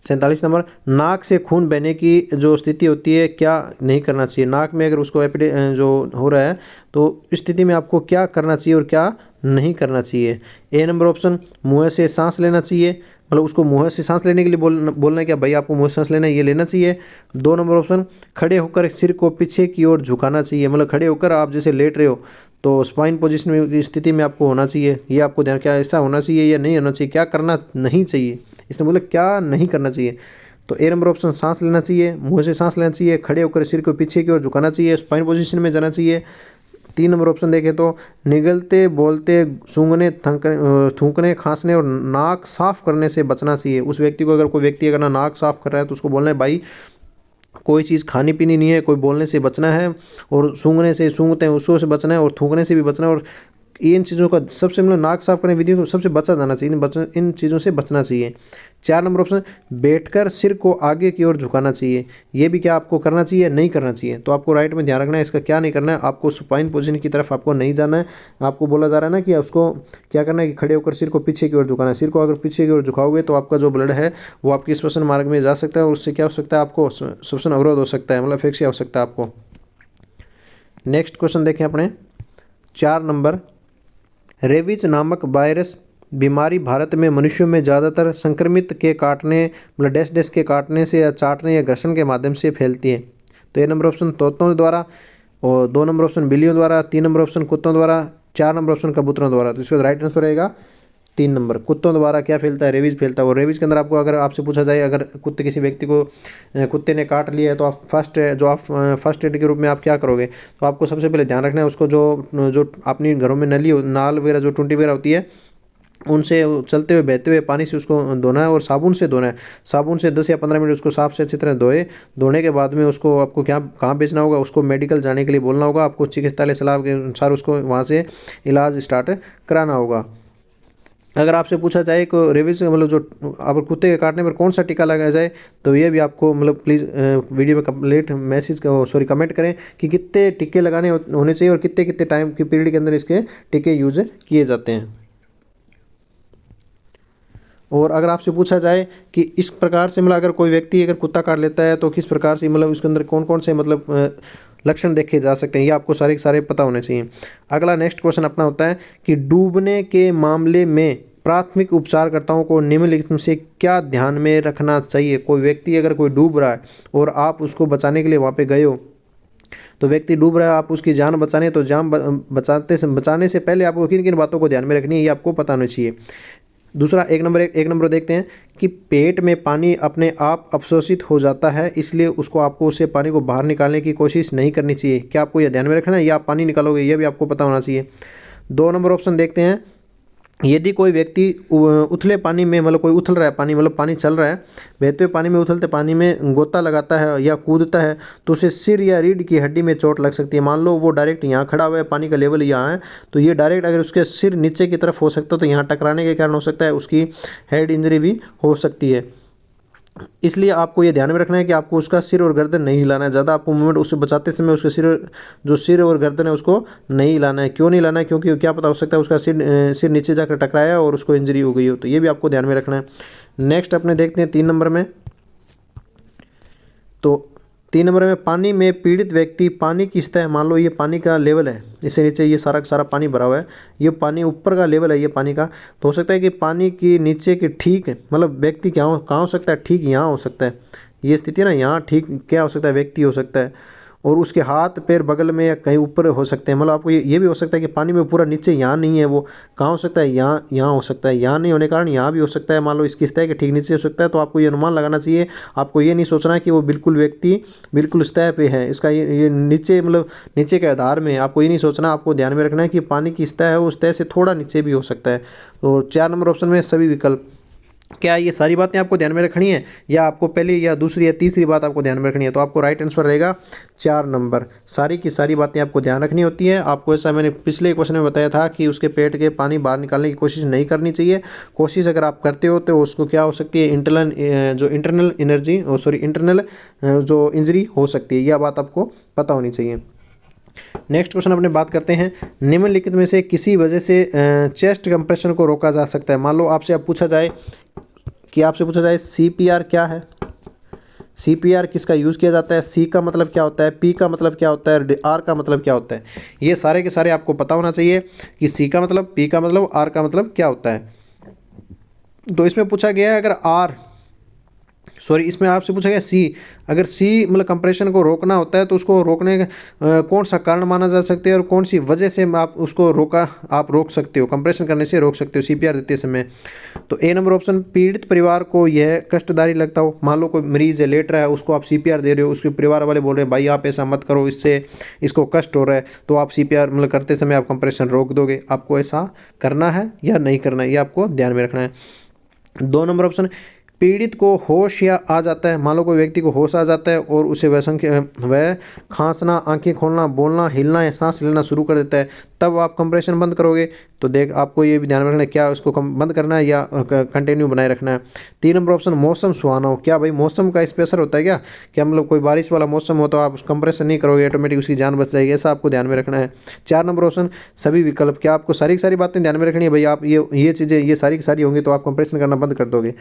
47 नंबर, नाक से खून बहने की जो स्थिति होती है क्या नहीं करना चाहिए। नाक में अगर उसको जो हो रहा है तो इस स्थिति में आपको क्या करना चाहिए और क्या नहीं करना चाहिए। ए नंबर ऑप्शन, मुँह से सांस लेना चाहिए, मतलब उसको मुँह से सांस लेने के लिए बोलना है क्या भाई आपको मुँह से सांस लेना है, ये लेना चाहिए। 2 नंबर ऑप्शन, खड़े होकर सिर को पीछे की ओर झुकाना चाहिए, मतलब खड़े होकर आप जैसे लेट रहे हो तो स्पाइन पोजीशन में स्थिति में आपको होना चाहिए। ये आपको ध्यान, क्या ऐसा होना चाहिए या नहीं होना चाहिए, क्या करना नहीं चाहिए, इसने बोला क्या नहीं करना चाहिए। तो ए नंबर ऑप्शन, सांस लेना चाहिए, मुंह से सांस लेना चाहिए, खड़े होकर सिर को पीछे की ओर झुकाना चाहिए, स्पाइन पोजीशन में जाना चाहिए। 3 नंबर ऑप्शन देखें तो निगलते बोलते सूंघने थूकने खांसने और नाक साफ करने से बचना चाहिए। उस व्यक्ति को, अगर कोई व्यक्ति अगर नाक साफ कर रहा है तो उसको बोलना है भाई कोई चीज़ खानी पीनी नहीं है, कोई बोलने से बचना है और सूंघने से सूंघते हैं उसको से बचना है और थूकने से भी बचना है और इन चीज़ों का सबसे मतलब नाक साफ करने विधियों को सबसे बचा जाना चाहिए, इन चीज़ों से बचना चाहिए। 4 नंबर ऑप्शन, बैठकर सिर को आगे की ओर झुकाना चाहिए। ये भी क्या आपको करना चाहिए, नहीं करना चाहिए। तो आपको राइट में ध्यान रखना है, इसका क्या नहीं करना है, आपको सुपाइन पोजीशन की तरफ आपको नहीं जाना है। आपको बोला जा रहा है ना कि उसको क्या करना है कि खड़े होकर सिर को पीछे की ओर झुकाना है। सिर को अगर पीछे की ओर झुकाओगे तो आपका जो ब्लड है वो आपके श्वसन मार्ग में जा सकता है और उससे क्या हो सकता है, आपको श्वसन अवरोध हो सकता है, मतलब एफेक्सिया हो सकता है आपको। नेक्स्ट क्वेश्चन देखें अपने 4 नंबर, रेबीज नामक वायरस बीमारी भारत में मनुष्यों में ज़्यादातर संक्रमित के काटने मतलब डैश के काटने से या चाटने या घर्षण के माध्यम से फैलती है। तो ए नंबर ऑप्शन तोतों द्वारा, और 2 नंबर ऑप्शन बिल्लियों द्वारा, 3 नंबर ऑप्शन कुत्तों द्वारा, 4 नंबर ऑप्शन कबूतरों द्वारा। तो इसका राइट आंसर रहेगा 3 नंबर, कुत्तों द्वारा क्या फैलता है, रेबीज फैलता है। और रेबीज के अंदर आपको अगर आपसे पूछा जाए अगर किसी व्यक्ति को कुत्ते ने काट लिया है तो आप फर्स्ट एड के रूप में आप क्या करोगे, तो आपको सबसे पहले ध्यान रखना है उसको जो अपनी घरों में नाल वगैरह जो टूटी वगैरह होती है उनसे चलते हुए बहते हुए पानी से उसको धोना है और साबुन से धोना है। साबुन से 10 या 15 मिनट उसको साफ से अच्छी तरह धोने के बाद में उसको आपको कहाँ भेजना होगा, उसको मेडिकल जाने के लिए बोलना होगा। आपको चिकित्सालय सलाह के अनुसार उसको वहाँ से इलाज स्टार्ट कराना होगा। अगर आपसे पूछा जाए कि रेबीज मतलब जो अगर कुत्ते के काटने पर कौन सा टीका लगाया जाए, तो ये भी आपको मतलब प्लीज़ वीडियो में कंप्लीट कमेंट करें कि कितने टीके लगाने होने चाहिए और कितने कितने टाइम की पीरियड के अंदर इसके टीके यूज किए जाते हैं। और अगर आपसे पूछा जाए कि इस प्रकार से मतलब अगर कोई व्यक्ति अगर कुत्ता काट लेता है तो किस प्रकार से मतलब उसके अंदर कौन कौन से मतलब लक्षण देखे जा सकते हैं, ये आपको सारे पता होने चाहिए। अगला नेक्स्ट क्वेश्चन अपना होता है कि डूबने के मामले में प्राथमिक उपचारकर्ताओं को निम्नलिखित में से क्या ध्यान में रखना चाहिए। कोई व्यक्ति अगर कोई डूब रहा है और आप उसको बचाने के लिए वहाँ पे गए हो, तो व्यक्ति डूब रहा है, आप उसकी जान बचाने, तो जान बचाने से पहले आपको किन किन बातों को ध्यान में रखनी है, ये आपको पता होना चाहिए। दूसरा एक नंबर देखते हैं कि पेट में पानी अपने आप अवशोषित हो जाता है, इसलिए आपको उससे पानी को बाहर निकालने की कोशिश नहीं करनी चाहिए। क्या आपको यह ध्यान में रखना है, या आप पानी निकालोगे, यह भी आपको पता होना चाहिए। 2 नंबर ऑप्शन देखते हैं, यदि कोई व्यक्ति उथले पानी में मतलब कोई उथल रहा है पानी मतलब पानी चल रहा है, बहते हुए पानी में उथलते पानी में गोता लगाता है या कूदता है, तो उसे सिर या रीढ़ की हड्डी में चोट लग सकती है। मान लो वो डायरेक्ट यहाँ खड़ा हुआ है, पानी का लेवल यहाँ है, तो ये डायरेक्ट अगर उसके सिर नीचे की तरफ हो सकता है तो यहाँ टकराने के कारण हो सकता है उसकी हेड इंजरी भी हो सकती है। इसलिए आपको ये ध्यान में रखना है कि आपको उसका सिर और गर्दन नहीं हिलाना है ज़्यादा। आपको मूवमेंट उससे बचाते समय उसके सिर और गर्दन है उसको नहीं हिलाना है। क्यों नहीं हिलाना है, क्योंकि क्या पता हो सकता है उसका सिर नीचे जाकर टकराया और उसको इंजरी हो गई हो, तो ये भी आपको ध्यान में रखना है। नेक्स्ट अपने देखते हैं 3 नंबर में, तो 3 नंबर में पानी में पीड़ित व्यक्ति पानी की सतह, मान लो ये पानी का लेवल है, इससे नीचे ये सारा पानी भरा हुआ है, ये पानी ऊपर का लेवल है ये पानी का, तो हो सकता है कि पानी की नीचे के ठीक मतलब व्यक्ति कहाँ हो सकता है, ठीक यहाँ हो सकता है, ये स्थिति है ना, यहाँ ठीक क्या हो सकता है, व्यक्ति हो सकता है, और उसके हाथ पैर बगल में या कहीं ऊपर हो सकते हैं। मतलब आपको ये भी हो सकता है कि पानी में पूरा नीचे यहाँ नहीं है, वो कहाँ हो सकता है, यहाँ हो सकता है, यहाँ नहीं होने के कारण यहाँ भी हो सकता है। मान लो इसकी सतह के ठीक नीचे हो सकता है, तो आपको ये अनुमान लगाना चाहिए। आपको ये नहीं सोचना है कि वो व्यक्ति बिल्कुल सतह पे है, इसका ये नीचे मतलब नीचे के आधार में, आपको ये नहीं सोचना। आपको ध्यान में रखना है कि पानी की सतह है उस सतह से थोड़ा नीचे भी हो सकता है। तो 4 नंबर ऑप्शन में सभी विकल्प, क्या ये सारी बातें आपको ध्यान में रखनी है, या आपको पहली या दूसरी या तीसरी बात आपको ध्यान में रखनी है, तो आपको राइट आंसर रहेगा 4 नंबर। सारी की सारी बातें आपको ध्यान रखनी होती है। आपको ऐसा मैंने पिछले क्वेश्चन में बताया था कि उसके पेट के पानी बाहर निकालने की कोशिश नहीं करनी चाहिए। कोशिश अगर आप करते हो तो उसको क्या हो सकती है, इंटरनल जो इंजरी हो सकती है, यह बात आपको पता होनी चाहिए। नेक्स्ट क्वेश्चन अपने बात करते हैं, निम्नलिखित में से किसी वजह से चेस्ट कंप्रेशन को रोका जा सकता है। मान लो आपसे अब पूछा जाए CPR क्या है, CPR किसका यूज़ किया जाता है, C का मतलब क्या होता है, P का मतलब क्या होता है, R का मतलब क्या होता है, ये सारे के सारे आपको पता होना चाहिए कि C का मतलब, P का मतलब, R का मतलब क्या होता है। तो इसमें पूछा गया है अगर इसमें आपसे पूछा गया C, अगर C मतलब कंप्रेशन को रोकना होता है तो उसको रोकने का कौन सा कारण माना जा सकता है और कौन सी वजह से आप उसको रोक सकते हो, कंप्रेशन करने से रोक सकते हो CPR देते समय। तो ए नंबर ऑप्शन, पीड़ित परिवार को यह कष्टदायी लगता हो। मान लो कोई मरीज है, लेट रहा है, उसको आप CPR दे रहे हो, उसके परिवार वाले बोल रहे हैं भाई आप ऐसा मत करो, इससे इसको कष्ट हो रहा है, तो आप CPR मतलब करते समय आप कंप्रेशन रोक दोगे। आपको ऐसा करना है या नहीं करना है, ये आपको ध्यान में रखना है। 2 नंबर ऑप्शन, पीड़ित को होश या आ जाता है, मान लो कोई व्यक्ति को होश आ जाता है और उसे वह खांसना, आंखें खोलना, बोलना, हिलना या सांस लेना शुरू कर देता है, तब आप कंप्रेशन बंद करोगे। तो देख आपको ये भी ध्यान में रखना है, क्या उसको बंद करना है या कंटिन्यू बनाए रखना है। 3 नंबर ऑप्शन, मौसम सुहाना हो, क्या भाई मौसम का स्पेशल होता है क्या मतलब कोई बारिश वाला मौसम हो तो आप कंप्रेशन नहीं करोगे, ऑटोमेटिक उसकी जान बच जाएगी, ऐसा आपको ध्यान में रखना है। 4 नंबर ऑप्शन, सभी विकल्प, क्या आपको सारी की सारी बातें ध्यान में रखनी है भाई, आप ये चीज़ें ये सारी की सारी होंगी तो आप कंप्रेशन करना बंद कर दोगे।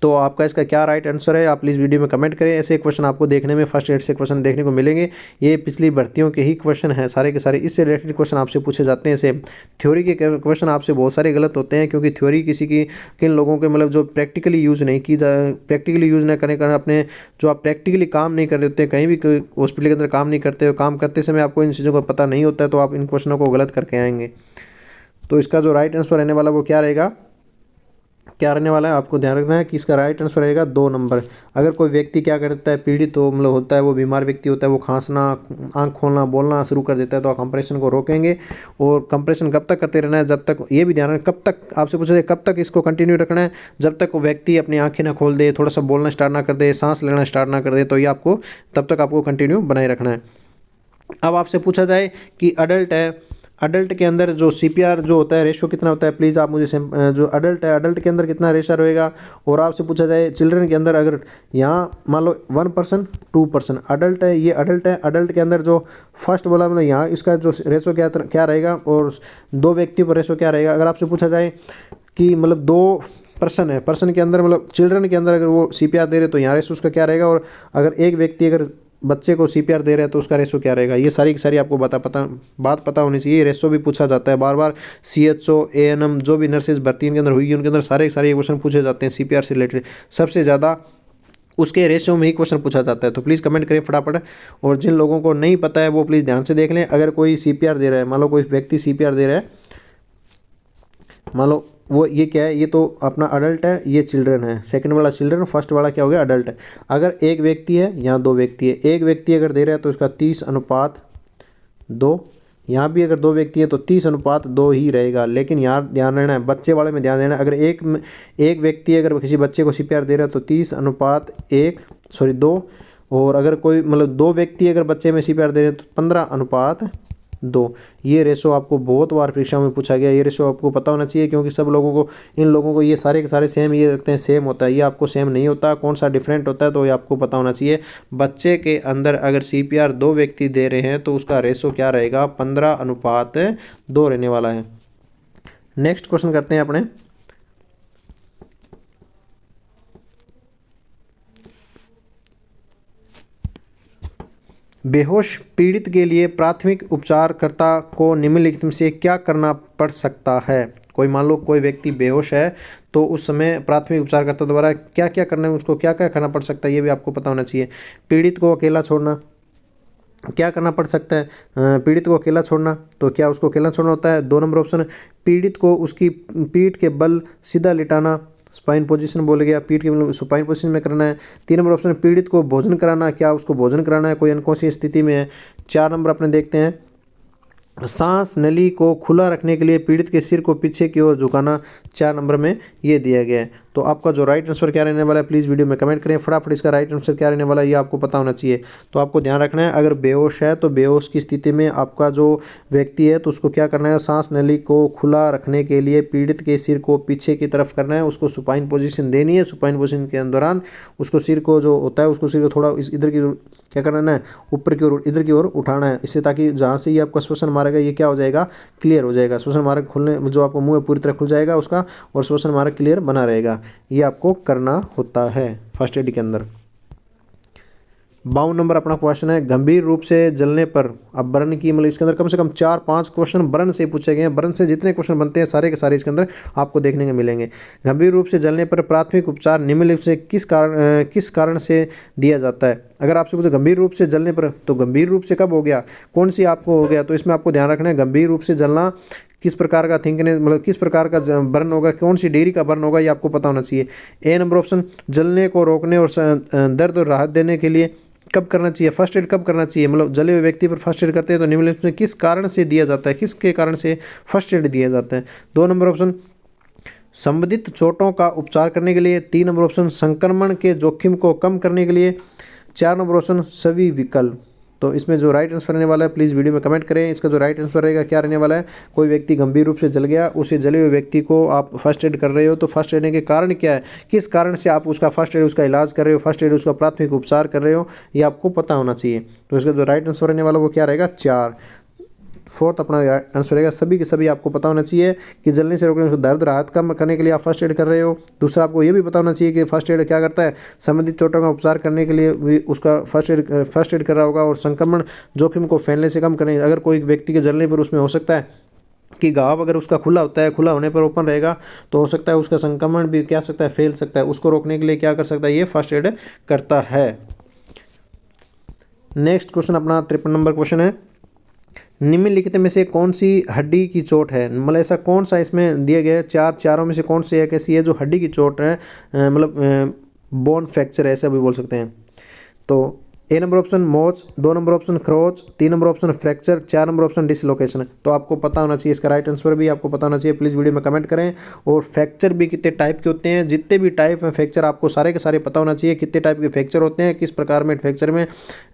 तो आपका इसका क्या राइट आंसर है, आप प्लीज़ वीडियो में कमेंट करें। ऐसे क्वेश्चन आपको देखने में फर्स्ट एड से क्वेश्चन देखने को मिलेंगे, ये पिछली भर्तियों के ही क्वेश्चन हैं सारे के सारे, इससे रिलेटेड क्वेश्चन आपसे पूछे जाते हैं। सेम थ्योरी के क्वेश्चन आपसे बहुत सारे गलत होते हैं, क्योंकि थ्योरी किन लोगों के मतलब जो प्रैक्टिकली यूज़ नहीं की जा, प्रैक्टिकली यूज़ न करने कारण अपने जो आप प्रैक्टिकली काम नहीं कर रहे होते हैं, कहीं भी हॉस्पिटल के अंदर काम नहीं करते हो, काम करते समय आपको इन चीज़ों का पता नहीं होता है, तो आप इन क्वेश्चनों को गलत करके आएंगे। तो इसका जो राइट आंसर रहने वाला वो क्या रहेगा, क्या रहने वाला है, आपको ध्यान रखना है कि इसका राइट आंसर रहेगा 2 नंबर। अगर कोई व्यक्ति क्या करता है, पीड़ित हो मतलब होता है, वो बीमार व्यक्ति होता है, वो खांसना, आंख खोलना, बोलना शुरू कर देता है, तो आप कंप्रेशन को रोकेंगे। और कंप्रेशन कब तक करते रहना है, जब तक, ये भी ध्यान रखना, कब तक आपसे पूछा जाए कब तक इसको कंटिन्यू रखना है, जब तक वो व्यक्ति अपनी आंखें ना खोल दे, थोड़ा सा बोलना स्टार्ट ना कर दे, सांस लेना स्टार्ट ना कर दे, तो ये आपको तब तक आपको कंटिन्यू बनाए रखना है। अब आपसे पूछा जाए कि अडल्ट है, अडल्ट के अंदर जो सीपीआर जो होता है रेशो कितना होता है, प्लीज़ आप मुझे जो अडल्ट है अडल्ट के अंदर कितना रेशो रहेगा। और आपसे पूछा जाए चिल्ड्रन के अंदर, अगर यहाँ मान लो 1% 2% अडल्ट है, ये अडल्ट है, अडल्ट के अंदर जो फर्स्ट बोला मतलब यहाँ इसका जो रेशो क्या रहेगा, और 2 व्यक्ति पर रेशो क्या रहेगा। अगर आपसे पूछा जाए कि मतलब 2 पर्सन है, पर्सन के अंदर मतलब चिल्ड्रन के अंदर अगर वो सीपीआर दे रहे तो यहाँ रेशो उसका क्या रहेगा, और अगर एक व्यक्ति अगर बच्चे को सीपीआर दे रहे हैं तो उसका रेशो क्या रहेगा। ये सारी की सारी आपको बात पता होनी चाहिए। रेशो भी पूछा जाता है बार बार, सीएचओ एएनएम जो भी नर्सेज भर्ती के अंदर हुई उनके अंदर सारे क्वेश्चन पूछे जाते हैं सीपीआर से रिलेटेड, सबसे ज़्यादा उसके रेशियो में ही क्वेश्चन पूछा जाता है। तो प्लीज़ कमेंट करें फटाफट, और जिन लोगों को नहीं पता है वो प्लीज़ ध्यान से देख लें। अगर कोई सीपीआर दे रहा है, मान लो कोई व्यक्ति सीपीआर दे रहा है, मान लो वो ये क्या है, ये तो अपना अडल्ट है, ये चिल्ड्रन है, सेकंड वाला चिल्ड्रन, फर्स्ट वाला क्या हो गया अडल्ट है। अगर एक व्यक्ति है, यहाँ 2 व्यक्ति है, एक व्यक्ति अगर दे रहा है तो इसका 30:2, यहाँ भी अगर 2 व्यक्ति है तो 30:2 ही रहेगा। लेकिन यहाँ ध्यान रहना है, बच्चे वाले में ध्यान देना है, अगर एक व्यक्ति अगर किसी बच्चे को सीपीआर दे रहा है तो 30:2, और अगर कोई मतलब 2 व्यक्ति अगर बच्चे में सीपीआर दे रहे हैं तो 15:2। ये रेशो आपको बहुत बार परीक्षा में पूछा गया, ये रेशो आपको पता होना चाहिए, क्योंकि सब लोगों को, इन लोगों को ये सारे के सारे सेम ये रखते हैं, सेम होता है, ये आपको सेम नहीं होता, कौन सा डिफरेंट होता है, तो ये आपको पता होना चाहिए। बच्चे के अंदर अगर सीपीआर 2 व्यक्ति दे रहे हैं तो उसका रेशो क्या रहेगा, 15:2 रहने वाला है। नेक्स्ट क्वेश्चन करते हैं अपने, बेहोश पीड़ित के लिए प्राथमिक उपचारकर्ता को निम्नलिखित में से क्या करना पड़ सकता है। कोई मान लो कोई व्यक्ति बेहोश है तो उस समय प्राथमिक उपचारकर्ता द्वारा क्या क्या करना है, उसको क्या क्या करना पड़ सकता है, ये भी आपको पता होना चाहिए। पीड़ित को अकेला छोड़ना, क्या करना पड़ सकता है, पीड़ित को अकेला छोड़ना, तो क्या उसको अकेला छोड़ना होता है। 2 नंबर ऑप्शन, पीड़ित को उसकी पीठ के बल सीधा लिटाना, स्पाइन पोजीशन बोल गया, पीठ के स्पाइन पोजीशन में करना है। 3 नंबर ऑप्शन, पीड़ित को भोजन कराना, क्या उसको भोजन कराना है, कोई अनकॉन्शियस स्थिति में है। 4 नंबर अपने देखते हैं, सांस नली को खुला रखने के लिए पीड़ित के सिर को पीछे की ओर झुकाना, 4 नंबर में ये दिया गया है। तो आपका जो राइट आंसर क्या रहने वाला है, प्लीज़ वीडियो में कमेंट करें फटाफट, इसका राइट आंसर क्या रहने वाला है ये आपको पता होना चाहिए। तो आपको ध्यान रखना है, अगर बेहोश है तो बेहोश की स्थिति में आपका जो व्यक्ति है तो उसको क्या करना है, सांस नली को खुला रखने के लिए पीड़ित के सिर को पीछे की तरफ करना है, उसको सुपाइन पोजीशन देनी है। सुपाइन पोजीशन के दौरान उसको सिर को जो होता है उसको सिर को थोड़ा इधर की क्या करना है, ऊपर की ओर इधर की ओर उठाना है, इससे ताकि जहाँ से ये आपका श्वसन मार्ग है ये क्या हो जाएगा, क्लियर हो जाएगा। श्वसन मार्ग खुलने जो आपको मुंह है पूरी तरह खुल जाएगा उसका, और श्वसन मार्ग क्लियर बना रहेगा। ये आपको करना होता है फर्स्ट एड के अंदर। 52 नंबर अपना क्वेश्चन है, गंभीर रूप से जलने पर, अब बर्न की मतलब इसके अंदर कम से कम 4-5 क्वेश्चन बर्न से पूछे गए हैं। बर्न से जितने क्वेश्चन बनते हैं सारे के सारे इसके अंदर आपको देखने को मिलेंगे। गंभीर रूप से जलने पर प्राथमिक उपचार निम्नलिखित से किस कारण से दिया जाता है। अगर आपसे पूछे गंभीर रूप से जलने पर, तो गंभीर रूप से कब हो गया, कौन सी आपको हो गया, तो इसमें आपको ध्यान रखना है गंभीर रूप से जलना किस प्रकार का थिंकनेस मतलब किस प्रकार का बर्न होगा, कौन सी डिग्री का बर्न होगा, ये आपको पता होना चाहिए। ए नंबर ऑप्शन, जलने को रोकने और दर्द और राहत देने के लिए कब करना चाहिए, फर्स्ट एड कब करना चाहिए, मतलब जले हुए व्यक्ति पर फर्स्ट एड करते हैं तो निम्नलिखित में किस कारण से दिया जाता है, किसके कारण से फर्स्ट एड दिया जाता है। 2 नंबर ऑप्शन, संबंधित चोटों का उपचार करने के लिए, 3 नंबर ऑप्शन संक्रमण के जोखिम को कम करने के लिए, 4 नंबर ऑप्शन सभी विकल्प। तो इसमें जो राइट आंसर रहने वाला है प्लीज़ वीडियो में कमेंट करें। इसका जो राइट आंसर रहेगा क्या रहने वाला है, कोई व्यक्ति गंभीर रूप से जल गया, उसे जले हुए व्यक्ति को आप फर्स्ट एड कर रहे हो, तो फर्स्ट एड के कारण क्या है, किस कारण से आप उसका फर्स्ट एड उसका इलाज कर रहे हो, फर्स्ट एड उसका प्राथमिक उपचार कर रहे हो, ये आपको पता होना चाहिए। तो इसका जो राइट आंसर रहने वाला वो क्या रहेगा, 4। फोर्थ अपना आंसर रहेगा सभी के सभी आपको पता होना चाहिए कि जलने से रोकने, दर्द राहत कम करने के लिए आप फर्स्ट एड कर रहे हो। दूसरा आपको ये भी पता होना चाहिए कि फर्स्ट एड क्या करता है, संबंधित चोटों का उपचार करने के लिए भी उसका फर्स्ट एड कर रहा होगा, और संक्रमण जोखिम को फैलने से कम करने, अगर कोई व्यक्ति के जलने पर उसमें हो सकता है कि घाव अगर उसका खुला होता है, खुला होने पर ओपन रहेगा, तो हो सकता है उसका संक्रमण भी क्या सकता है, फैल सकता है। उसको रोकने के लिए क्या कर सकता है, ये फर्स्ट एड करता है। नेक्स्ट क्वेश्चन अपना 53 नंबर क्वेश्चन है, निम्नलिखित में से कौन सी हड्डी की चोट है, मतलब ऐसा कौन सा इसमें दिया गया है, चारों में से कौन सी एक ऐसी है जो हड्डी की चोट है, मतलब बोन फ्रैक्चर ऐसा भी बोल सकते हैं। तो ए नंबर ऑप्शन मोच, 2 नंबर ऑप्शन खरोच, 3 number option fracture, 4 number option dislocation. तो आपको पता होना चाहिए, इसका राइट आंसर भी आपको पता होना चाहिए। प्लीज़ वीडियो में कमेंट करें। और फ्रैक्चर भी कितने टाइप के होते हैं, जितने भी टाइप हैं फ्रैक्चर आपको सारे के सारे पता होना चाहिए, कितने टाइप के फ्रैक्चर होते हैं, किस प्रकार में फ्रैक्चर में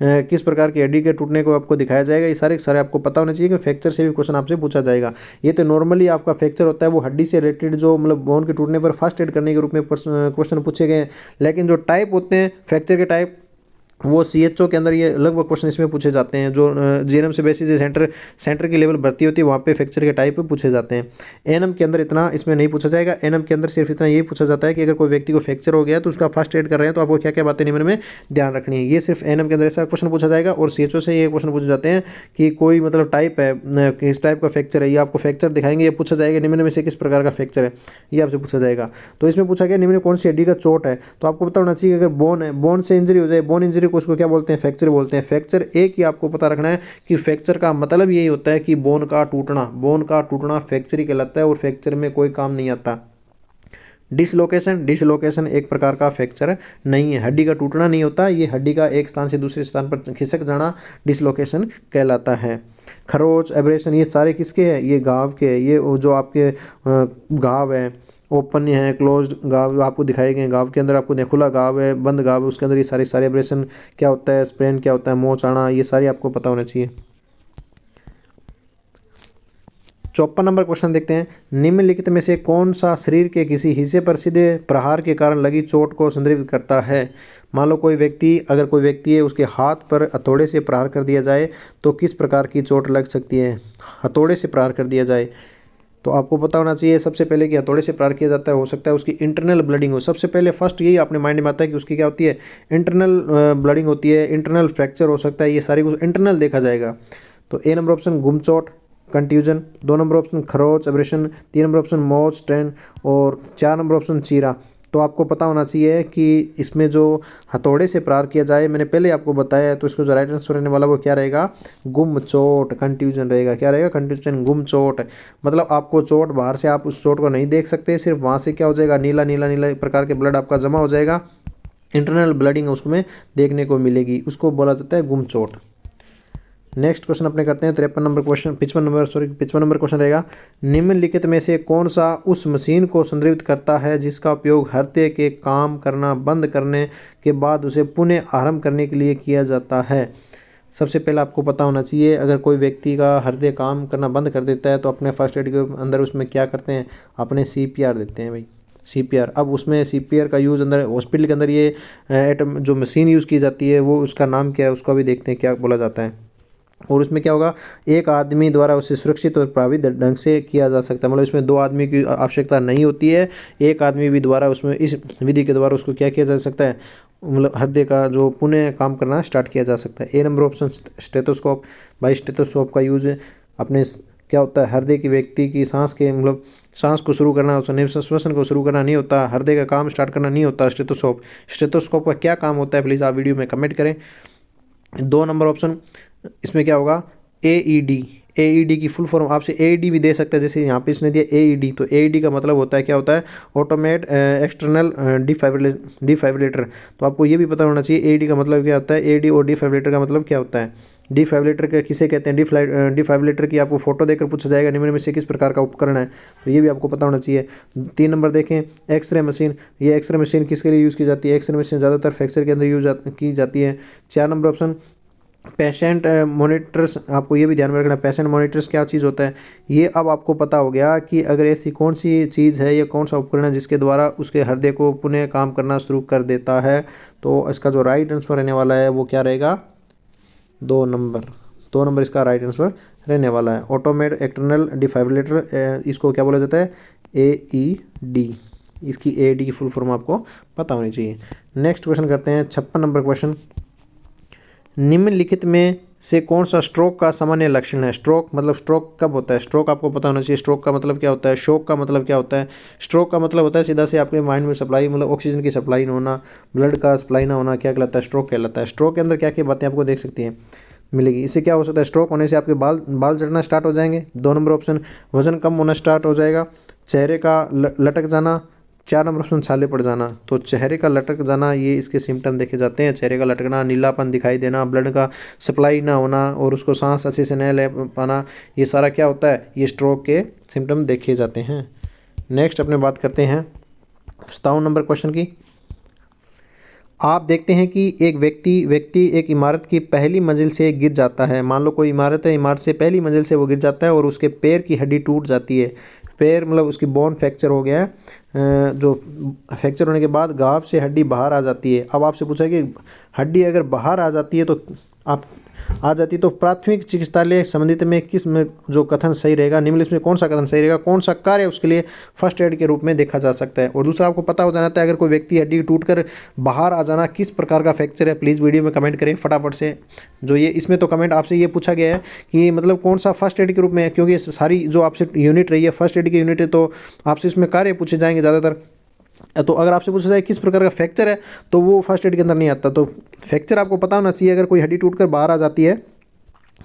किस प्रकार की हड्डी के टूटने को आपको दिखाया जाएगा, ये सारे के सारे आपको पता होना चाहिए कि फ्रैक्चर से भी क्वेश्चन आपसे पूछा जाएगा। ये तो नॉर्मली आपका फ्रैक्चर होता है वो हड्डी से रिलेटेड, जो मतलब बोन के टूटने पर फर्स्ट एड करने के रूप में क्वेश्चन पूछे गए। लेकिन जो टाइप होते हैं फ्रैक्चर के टाइप, वो CHO के अंदर ये लगभग क्वेश्चन इसमें पूछे जाते हैं। जो GNM से बेसिस सेंटर की लेवल भर्ती होती है, वहाँ पे फ्रैक्चर के टाइप पूछे जाते हैं। ANM के अंदर इतना इसमें नहीं पूछा जाएगा। ANM के अंदर सिर्फ इतना यही पूछा जाता है कि अगर कोई व्यक्ति को फ्रैक्चर हो गया तो उसका फर्स्ट एड कर रहे हैं, तो आपको क्या क्या बातें निम्न में ध्यान रखनी है, ये सिर्फ ANM के अंदर ऐसा क्वेश्चन पूछा जाएगा। और CHO से ये क्वेश्चन पूछे जाते हैं कि कोई मतलब टाइप है, किस टाइप का फ्रैक्चर है, ये आपको फ्रैक्चर दिखाएंगे, ये पूछा जाएगा निम्न में से किस प्रकार का फ्रैक्चर है, ये आपसे पूछा जाएगा। तो इसमें पूछा गया निम्न में कौन सी हड्डी का चोट है, तो आपको पता होना चाहिए अगर बोन है, बोन से इंजरी हो जाए, बोन इंजरी को उसको क्या बोलते हैं, फ्रैक्चर बोलते हैं। फ्रैक्चर एक ही आपको पता रखना है कि फ्रैक्चर का मतलब यही होता है कि बोन का टूटना फ्रैक्चर ही कहलाता है, और फ्रैक्चर में कोई काम नहीं आता। डिसलोकेशन एक प्रकार का फ्रैक्चर नहीं है, हड्डी का टूटना नहीं होता, ये हड्डी का एक स्थान से दूसरे स्थान पर खिसक जाना डिसलोकेशन कहलाता है। खरोच, एब्रेशन, ये सारे किसके हैं, ये घाव के, ये जो आपके घाव है, ओपन है, क्लोज्ड घाव आपको दिखाए गए। घाव के अंदर आपको खुला घाव है, बंद घाव है, उसके अंदर ये सारे एब्रेशन क्या होता है, स्प्रेन क्या होता है, मोच आना, ये सारी आपको पता होना चाहिए। 54 नंबर क्वेश्चन देखते हैं, निम्नलिखित में से कौन सा शरीर के किसी हिस्से पर सीधे प्रहार के कारण लगी चोट को संदर्भित करता है। मान लो अगर कोई व्यक्ति है, उसके हाथ पर हथौड़े से प्रहार कर दिया जाए तो किस प्रकार की चोट लग सकती है। हथौड़े से प्रहार कर दिया जाए तो आपको पता होना चाहिए सबसे पहले कि हथौड़े से प्रहार किया जाता है, हो सकता है उसकी इंटरनल ब्लडिंग हो। सबसे पहले फर्स्ट यही अपने माइंड में आता है कि उसकी क्या होती है, इंटरनल ब्लडिंग होती है, इंटरनल फ्रैक्चर हो सकता है, ये सारी कुछ इंटरनल देखा जाएगा। तो ए नंबर ऑप्शन गुमचोट कंट्यूजन, 2 नंबर ऑप्शन खरोच एब्रेशन, 3 नंबर ऑप्शन मोच स्ट्रेन, और 4 नंबर ऑप्शन चीरा। तो आपको पता होना चाहिए कि इसमें जो हथौड़े से प्रहार किया जाए, मैंने पहले आपको बताया है, तो इसको जो राइट आंसर रहने वाला वो क्या रहेगा, गुम चोट, कंट्यूजन रहेगा। क्या रहेगा, कंट्यूजन, गुम चोट। मतलब आपको चोट बाहर से आप उस चोट को नहीं देख सकते, सिर्फ वहाँ से क्या हो जाएगा, नीला प्रकार के ब्लड आपका जमा हो जाएगा, इंटरनल ब्लडिंग उसमें देखने को मिलेगी, उसको बोला जाता है गुम चोट। नेक्स्ट क्वेश्चन अपने करते हैं 53 नंबर क्वेश्चन, 55 नंबर क्वेश्चन रहेगा, निम्नलिखित में से कौन सा उस मशीन को संदर्भित करता है जिसका उपयोग हृदय के काम करना बंद करने के बाद उसे पुनः आरंभ करने के लिए किया जाता है। सबसे पहले आपको पता होना चाहिए, अगर कोई व्यक्ति का हृदय काम करना बंद कर देता है तो अपने फर्स्ट एड के अंदर उसमें क्या करते हैं, अपने CPR देते हैं भाई, CPR। अब उसमें CPR का यूज़ अंदर हॉस्पिटल के अंदर ये जो मशीन यूज़ की जाती है वो उसका नाम क्या है, उसका भी देखते हैं क्या बोला जाता है। और उसमें क्या होगा, एक आदमी द्वारा उसे सुरक्षित और प्रभावी ढंग से किया जा सकता है, मतलब इसमें 2 आदमी की आवश्यकता नहीं होती है, एक आदमी भी द्वारा उसमें इस विधि के द्वारा उसको क्या किया जा सकता है, मतलब हृदय का जो पुनः काम करना स्टार्ट किया जा सकता है। ए नंबर ऑप्शन स्टेथोस्कोप। भाई स्टेथोस्कोप का यूज़ अपने क्या होता है, हृदय की व्यक्ति की सांस के मतलब सांस को शुरू करना, श्वसन को शुरू करना नहीं होता, हृदय का काम स्टार्ट करना नहीं होता स्टेथोस्कोप का क्या काम होता है, प्लीज़ आप वीडियो में कमेंट करें। 2 नंबर ऑप्शन इसमें क्या होगा, AED की फुल फॉर्म आपसे AED भी दे सकता है, जैसे यहाँ पे इसने दिया AED, तो AED का मतलब होता है क्या होता है, ऑटोमेट एक्सटर्नल डिफाइब्रिलेटर। तो आपको ये भी पता होना चाहिए AED का मतलब क्या होता है, AED और डिफाइब्रिलेटर का मतलब क्या होता है। डिफाइब्रेटर किसे कहते हैं, डिफाइब्रेटर की आपको फोटो देकर पूछा जाएगा निम्न में से किस प्रकार का उपकरण है, तो ये भी आपको पता होना चाहिए। 3 नंबर देखें, एक्सरे मशीन, ये एक्सरे मशीन किसके लिए यूज़ की जाती है, एक्सरे मशीन ज़्यादातर फ्रैक्चर के अंदर यूज की जाती है। 4 नंबर ऑप्शन पेशेंट मॉनिटर्स, आपको ये भी ध्यान में रखना पेशेंट मॉनिटर्स क्या चीज़ होता है। ये अब आपको पता हो गया कि अगर ऐसी कौन सी चीज़ है या कौन सा उपकरण है जिसके द्वारा उसके हृदय को पुनः काम करना शुरू कर देता है, तो इसका जो राइट आंसर रहने वाला है वो क्या रहेगा, 2 नंबर। 2 नंबर इसका राइट आंसर रहने वाला है। ऑटोमेट एक्सटर्नल डिफाइब्रेटर, इसको क्या बोला जाता है, AED। इसकी AED की फुल फॉर्म आपको पता होनी चाहिए। नेक्स्ट क्वेश्चन करते हैं 56 नंबर क्वेश्चन। निम्नलिखित में से कौन सा स्ट्रोक का सामान्य लक्षण है। स्ट्रोक मतलब स्ट्रोक कब होता है, स्ट्रोक आपको पता होना चाहिए। स्ट्रोक का मतलब क्या होता है, शोक का मतलब क्या होता है। स्ट्रोक का मतलब होता है सीधा से आपके माइंड में सप्लाई मतलब ऑक्सीजन की सप्लाई ना होना, ब्लड का सप्लाई ना होना, क्या कहलाता है, स्ट्रोक कहलाता है। स्ट्रोक के अंदर क्या क्या बातें आपको देख सकती हैं मिलेगी। इससे क्या हो सकता है, स्ट्रोक होने से आपके बाल झड़ना स्टार्ट हो जाएंगे। 2 नंबर ऑप्शन वजन कम होना स्टार्ट हो जाएगा। चेहरे का लटक जाना। 4 नंबर ऑप्शन छाले पड़ जाना। तो चेहरे का लटक जाना ये इसके सिम्टम देखे जाते हैं, चेहरे का लटकना, नीलापन दिखाई देना, ब्लड का सप्लाई ना होना और उसको सांस अच्छे से न ले पाना, ये सारा क्या होता है, ये स्ट्रोक के सिम्टम देखे जाते हैं। नेक्स्ट अपने बात करते हैं 57 नंबर क्वेश्चन की। आप देखते हैं कि एक व्यक्ति एक इमारत की पहली मंजिल से गिर जाता है। मान लो कोई इमारत है, इमारत से पहली मंजिल से वो गिर जाता है और उसके पैर की हड्डी टूट जाती है। पैर मतलब उसकी बोन फ्रैक्चर हो गया है, जो फ्रैक्चर होने के बाद घाव से हड्डी बाहर आ जाती है। अब आपसे पूछा कि हड्डी अगर बाहर आ जाती है तो आप आ जाती है तो प्राथमिक चिकित्सालय संबंधित में किस में जो कथन सही रहेगा, निम्नलिखित में कौन सा कथन सही रहेगा, कौन सा कार्य उसके लिए फर्स्ट एड के रूप में देखा जा सकता है। और दूसरा आपको पता हो जाना था अगर कोई व्यक्ति हड्डी टूटकर बाहर आ जाना किस प्रकार का फ्रैक्चर है, प्लीज़ वीडियो में कमेंट करें फटाफट से। जो ये इसमें तो कमेंट आपसे ये पूछा गया है कि मतलब कौन सा फर्स्ट एड के रूप में है, क्योंकि सारी जो आपसे यूनिट रही है फर्स्ट एड की यूनिट है, तो आपसे इसमें कार्य पूछे जाएंगे ज़्यादातर। तो अगर आपसे पूछा जाए किस प्रकार का फ्रैक्चर है तो वो फर्स्ट एड के अंदर नहीं आता। तो फ्रैक्चर आपको पता होना चाहिए, अगर कोई हड्डी टूटकर बाहर आ जाती है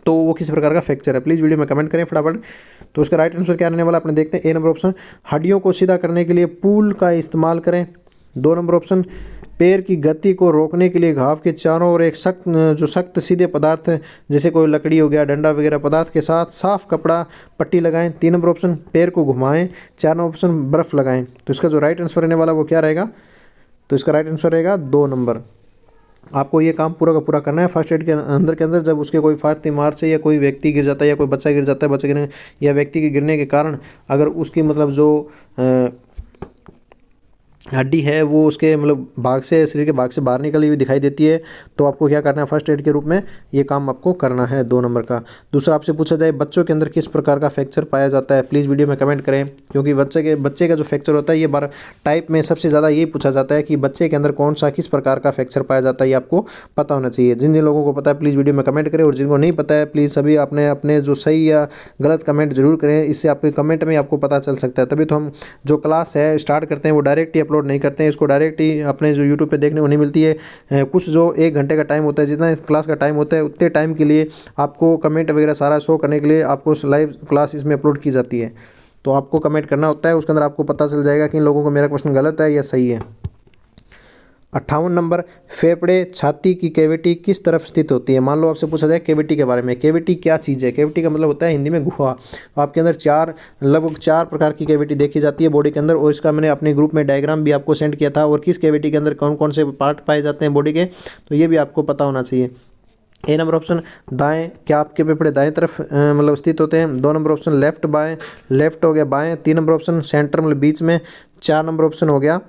तो वो किस प्रकार का फ्रैक्चर है, प्लीज़ वीडियो में कमेंट करें फटाफट। तो उसका राइट आंसर क्या रहने वाला अपने देखते हैं। ए नंबर ऑप्शन हड्डियों को सीधा करने के लिए पूल का इस्तेमाल करें। 2 नंबर ऑप्शन पैर की गति को रोकने के लिए घाव के चारों ओर एक सख्त सीधे पदार्थ जैसे कोई लकड़ी हो गया, डंडा वगैरह पदार्थ के साथ साफ कपड़ा पट्टी लगाएं। 3 नंबर ऑप्शन पैर को घुमाएं। 4 नंबर ऑप्शन बर्फ़ लगाएं। तो इसका जो राइट आंसर रहने वाला वो क्या रहेगा, तो इसका राइट आंसर रहेगा 2 नंबर। आपको ये काम पूरा का पूरा करना है फर्स्ट एड के अंदर जब उसके कोई फाट इमारत से या कोई व्यक्ति गिर जाता है या कोई बच्चा गिर जाता है, बच्चे गिरने या व्यक्ति के गिरने के कारण अगर उसकी मतलब जो हड्डी है वो उसके मतलब भाग से शरीर के भाग से बाहर निकली हुई दिखाई देती है, तो आपको क्या करना है फर्स्ट एड के रूप में ये काम आपको करना है 2 नंबर का। दूसरा आपसे पूछा जाए बच्चों के अंदर किस प्रकार का फ्रैक्चर पाया जाता है, प्लीज़ वीडियो में कमेंट करें, क्योंकि बच्चे का जो फ्रैक्चर होता है ये टाइप में सबसे ज़्यादा यही पूछा जाता है कि बच्चे के अंदर कौन सा किस प्रकार का फ्रैक्चर पाया जाता है, ये आपको पता होना चाहिए। जिन जिन लोगों को पता है प्लीज़ वीडियो में कमेंट करें और जिनको नहीं पता है प्लीज़ सभी अपने जो सही या गलत कमेंट जरूर करें, इससे आपके कमेंट में आपको पता चल सकता है। तभी तो हम जो क्लास है स्टार्ट करते हैं वो डायरेक्ट ही अपलोड नहीं करते हैं, इसको डायरेक्ट ही अपने जो यूट्यूब पे देखने को नहीं मिलती है। कुछ जो 1 घंटे का टाइम होता है, जितना इस क्लास का टाइम होता है उतने टाइम के लिए आपको कमेंट वगैरह सारा शो करने के लिए आपको लाइव क्लास इसमें अपलोड की जाती है। तो आपको कमेंट करना होता है, उसके अंदर आपको पता चल जाएगा कि इन लोगों को मेरा क्वेश्चन गलत है या सही है। 58 नंबर फेफड़े छाती की कैविटी किस तरफ स्थित होती है। मान लो आपसे पूछा जाए कैविटी के बारे में, कैविटी क्या चीज़ है। कैविटी का मतलब होता है हिंदी में गुहा। तो आपके अंदर लगभग 4 प्रकार की कैविटी देखी जाती है बॉडी के अंदर, और इसका मैंने अपने ग्रुप में डायग्राम भी आपको सेंड किया था, और किस कैविटी के अंदर कौन कौन से पार्ट पाए जाते हैं बॉडी के, तो ये भी आपको पता होना चाहिए। ए नंबर ऑप्शन दाएं, क्या आपके फेफड़े दाएं तरफ मतलब स्थित होते हैं। 2 नंबर ऑप्शन लेफ्ट बाएं, लेफ्ट हो गया बाएं। 3 नंबर ऑप्शन सेंटर मतलब बीच में। 4 नंबर ऑप्शन हो गया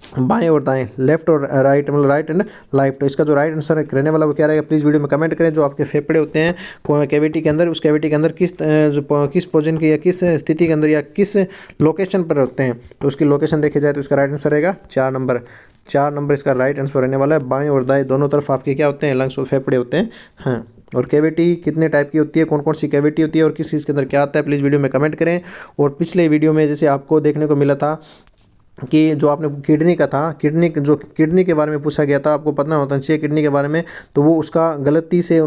बाएं और दाएं, लेफ्ट और राइट मतलब राइट एंड लेफ्ट। तो इसका जो राइट आंसर रहने वाला वो क्या रहेगा, प्लीज़ वीडियो में कमेंट करें। जो आपके फेफड़े होते हैं कैविटी के अंदर, उस कैविटी के अंदर किस पोजीशन की या किस स्थिति के अंदर या किस लोकेशन पर होते हैं, तो उसकी लोकेशन देखी जाए तो इसका राइट आंसर रहेगा 4 नंबर। 4 नंबर इसका राइट आंसर रहने वाला है। बाएं और दाएं दोनों तरफ आपके क्या होते हैं, लंग्स और फेफड़े होते हैं। हाँ, और कैविटी कितने टाइप की होती है, कौन कौन सी कैविटी होती है और किस चीज़ के अंदर क्या आता है, प्लीज़ वीडियो में कमेंट करें। और पिछले वीडियो में जैसे आपको देखने को मिला था कि जो आपने किडनी का था, किडनी के बारे में पूछा गया था, आपको पता होता चाहिए किडनी के बारे में, तो वो उसका गलती से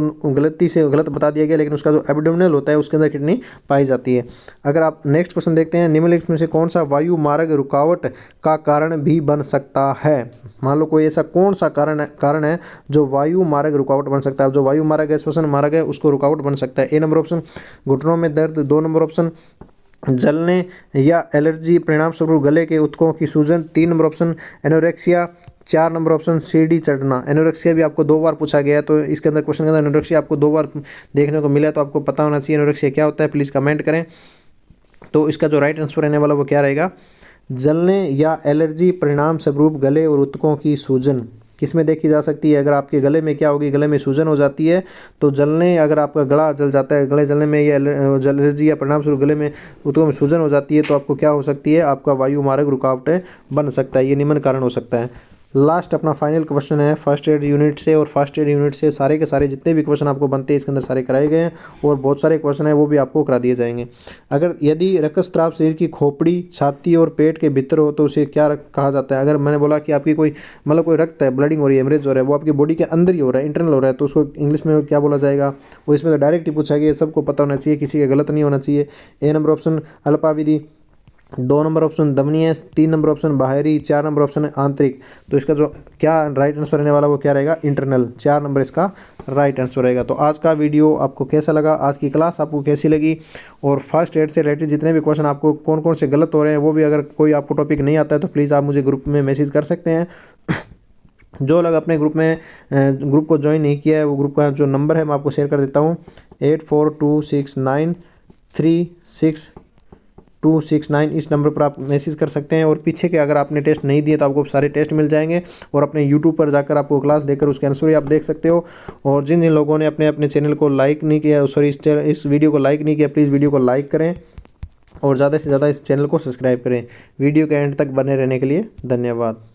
गलत बता दिया गया, लेकिन उसका जो एब्डोमिनल होता है उसके अंदर किडनी पाई जाती है। अगर आप नेक्स्ट क्वेश्चन देखते हैं, निम्नलिखित में से कौन सा वायु मार्ग रुकावट का कारण भी बन सकता है। मान लो कोई ऐसा कौन सा कारण है जो वायु मार्ग रुकावट बन सकता है। जो वायु मार्ग है, श्वसन मार्ग है, उसको रुकावट बन सकता है। ए नंबर ऑप्शन घुटनों में दर्द, 2 नंबर ऑप्शन जलने या एलर्जी परिणाम स्वरूप गले के ऊतकों की सूजन, 3 number option anorexia, 4 number option सीढ़ी चढ़ना। एनोरेक्सिया भी आपको 2 बार पूछा गया है, तो इसके अंदर क्वेश्चन के अंदर एनोरेक्सिया आपको 2 बार देखने को मिला है, तो आपको पता होना चाहिए एनोरेक्सिया क्या होता है। प्लीज़ कमेंट करें। तो इसका जो राइट आंसर रहने वाला वो क्या रहेगा, जलने या एलर्जी परिणाम स्वरूप गले और ऊतकों की सूजन। किसमें देखी जा सकती है, अगर आपके गले में क्या होगी, गले में सूजन हो जाती है, तो जलने, अगर आपका गला जल जाता है, गले जलने में या एलर्जी या परिणाम स्वरूप गले में ऊतकों में सूजन हो जाती है, तो आपको क्या हो सकती है, आपका वायु मार्ग रुकावटें बन सकता है। ये निम्न कारण हो सकता है। लास्ट अपना फाइनल क्वेश्चन है फर्स्ट एड यूनिट से, और फर्स्ट एड यूनिट से सारे के सारे जितने भी क्वेश्चन आपको बनते हैं इसके अंदर सारे कराए गए हैं, और बहुत सारे क्वेश्चन हैं वो भी आपको करा दिए जाएंगे। अगर यदि रक्तस्राव शरीर की खोपड़ी, छाती और पेट के भीतर हो तो उसे क्या कहा जाता है। अगर मैंने बोला कि आपकी कोई कोई रक्त है, ब्लडिंग हो रही है, हेमरेज हो रहा है, वो आपकी बॉडी के अंदर ही हो रहा है, इंटरनल हो रहा है, तो उसको इंग्लिश में क्या बोला जाएगा। वो इसमें तो डायरेक्ट ही पूछा गया, सबको पता होना चाहिए, किसी का गलत नहीं होना चाहिए। ए नंबर ऑप्शन अल्पावधि, 2 नंबर ऑप्शन दमनीय, 3 नंबर ऑप्शन बाहरी, 4 नंबर ऑप्शन आंतरिक। तो इसका जो क्या राइट आंसर रहने वाला वो क्या रहेगा, इंटरनल। 4 नंबर इसका राइट आंसर रहेगा। तो आज का वीडियो आपको कैसा लगा, आज की क्लास आपको कैसी लगी, और फर्स्ट एड से रिलेटेड जितने भी क्वेश्चन आपको कौन कौन से गलत हो रहे हैं वो भी, अगर कोई आपको टॉपिक नहीं आता है तो प्लीज़ आप मुझे ग्रुप में मैसेज कर सकते हैं। जो लोग अपने ग्रुप को ज्वाइन नहीं किया है, वो ग्रुप का जो नंबर है मैं आपको शेयर कर देता हूँ, 8426936269। इस नंबर पर आप मैसेज कर सकते हैं, और पीछे के अगर आपने टेस्ट नहीं दिए तो आपको सारे टेस्ट मिल जाएंगे, और अपने यूट्यूब पर जाकर आपको क्लास देकर उसके आंसर भी आप देख सकते हो। और जिन जिन लोगों ने अपने अपने चैनल को लाइक नहीं किया, सॉरी इस वीडियो को लाइक नहीं किया, प्लीज़ वीडियो को लाइक करें, और ज़्यादा से ज़्यादा इस चैनल को सब्सक्राइब करें। वीडियो के एंड तक बने रहने के लिए धन्यवाद।